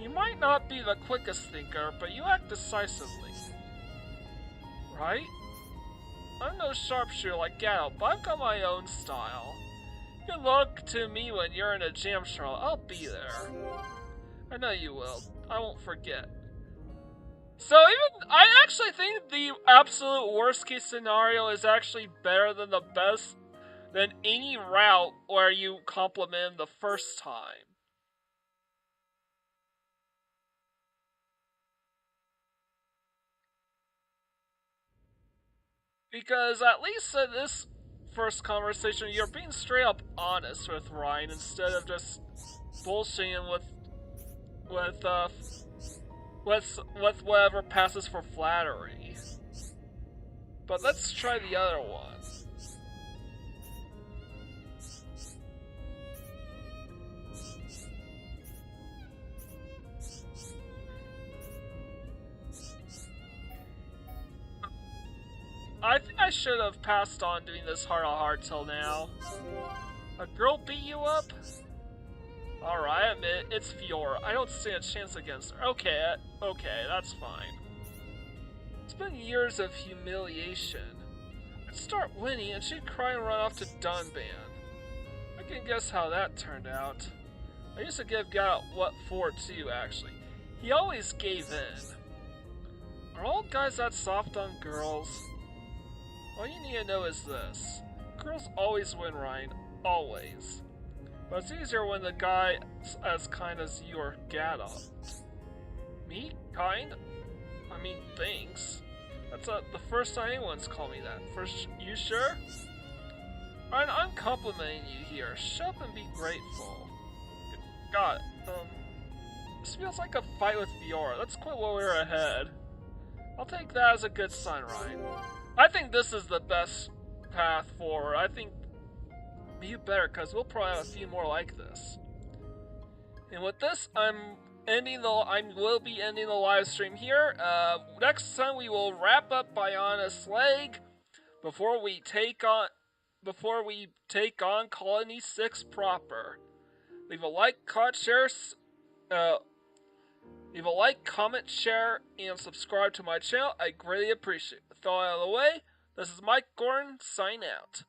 You might not be the quickest thinker, but you act decisively. Right? I'm no sharpshooter like Gatto, but I've got my own style. You can look to me when you're in a jam, Charlotte. I'll be there. I know you will. I won't forget. So I actually think the absolute worst case scenario is actually better than the best, than any route where you compliment him the first time. Because at least in this first conversation, you're being straight up honest with Ryan instead of just bullshitting with whatever passes for flattery. But let's try the other one. I think I should have passed on doing this heart-to-heart till now. A girl beat you up? Alright, I admit, it's Fiora. I don't stand a chance against her. Okay, that's fine. It's been years of humiliation. I'd start winning and she'd cry and run off to Dunban. I can guess how that turned out. I used to give Gal what for too, actually. He always gave in. Are all guys that soft on girls? All you need to know is this. Girls always win, Ryan. Always. But it's easier when the guy's as kind as you or Gato. Me? Kind? I mean, thanks. That's the first time anyone's called me that. You sure? Ryan, I'm complimenting you here. Shut up and be grateful. Got it. This feels like a fight with Fiora. Let's quit while we're ahead. I'll take that as a good sign, Ryan. I think this is the best path forward. I think you better, because we'll probably have a few more like this. And with this, I will be ending the live stream here. Next time we will wrap up Bionis Leg before we take on Colony 6 proper. Leave a like, comment, share, and subscribe to my channel. I greatly appreciate it. With all out of the way, this is Mike Gordon, sign out.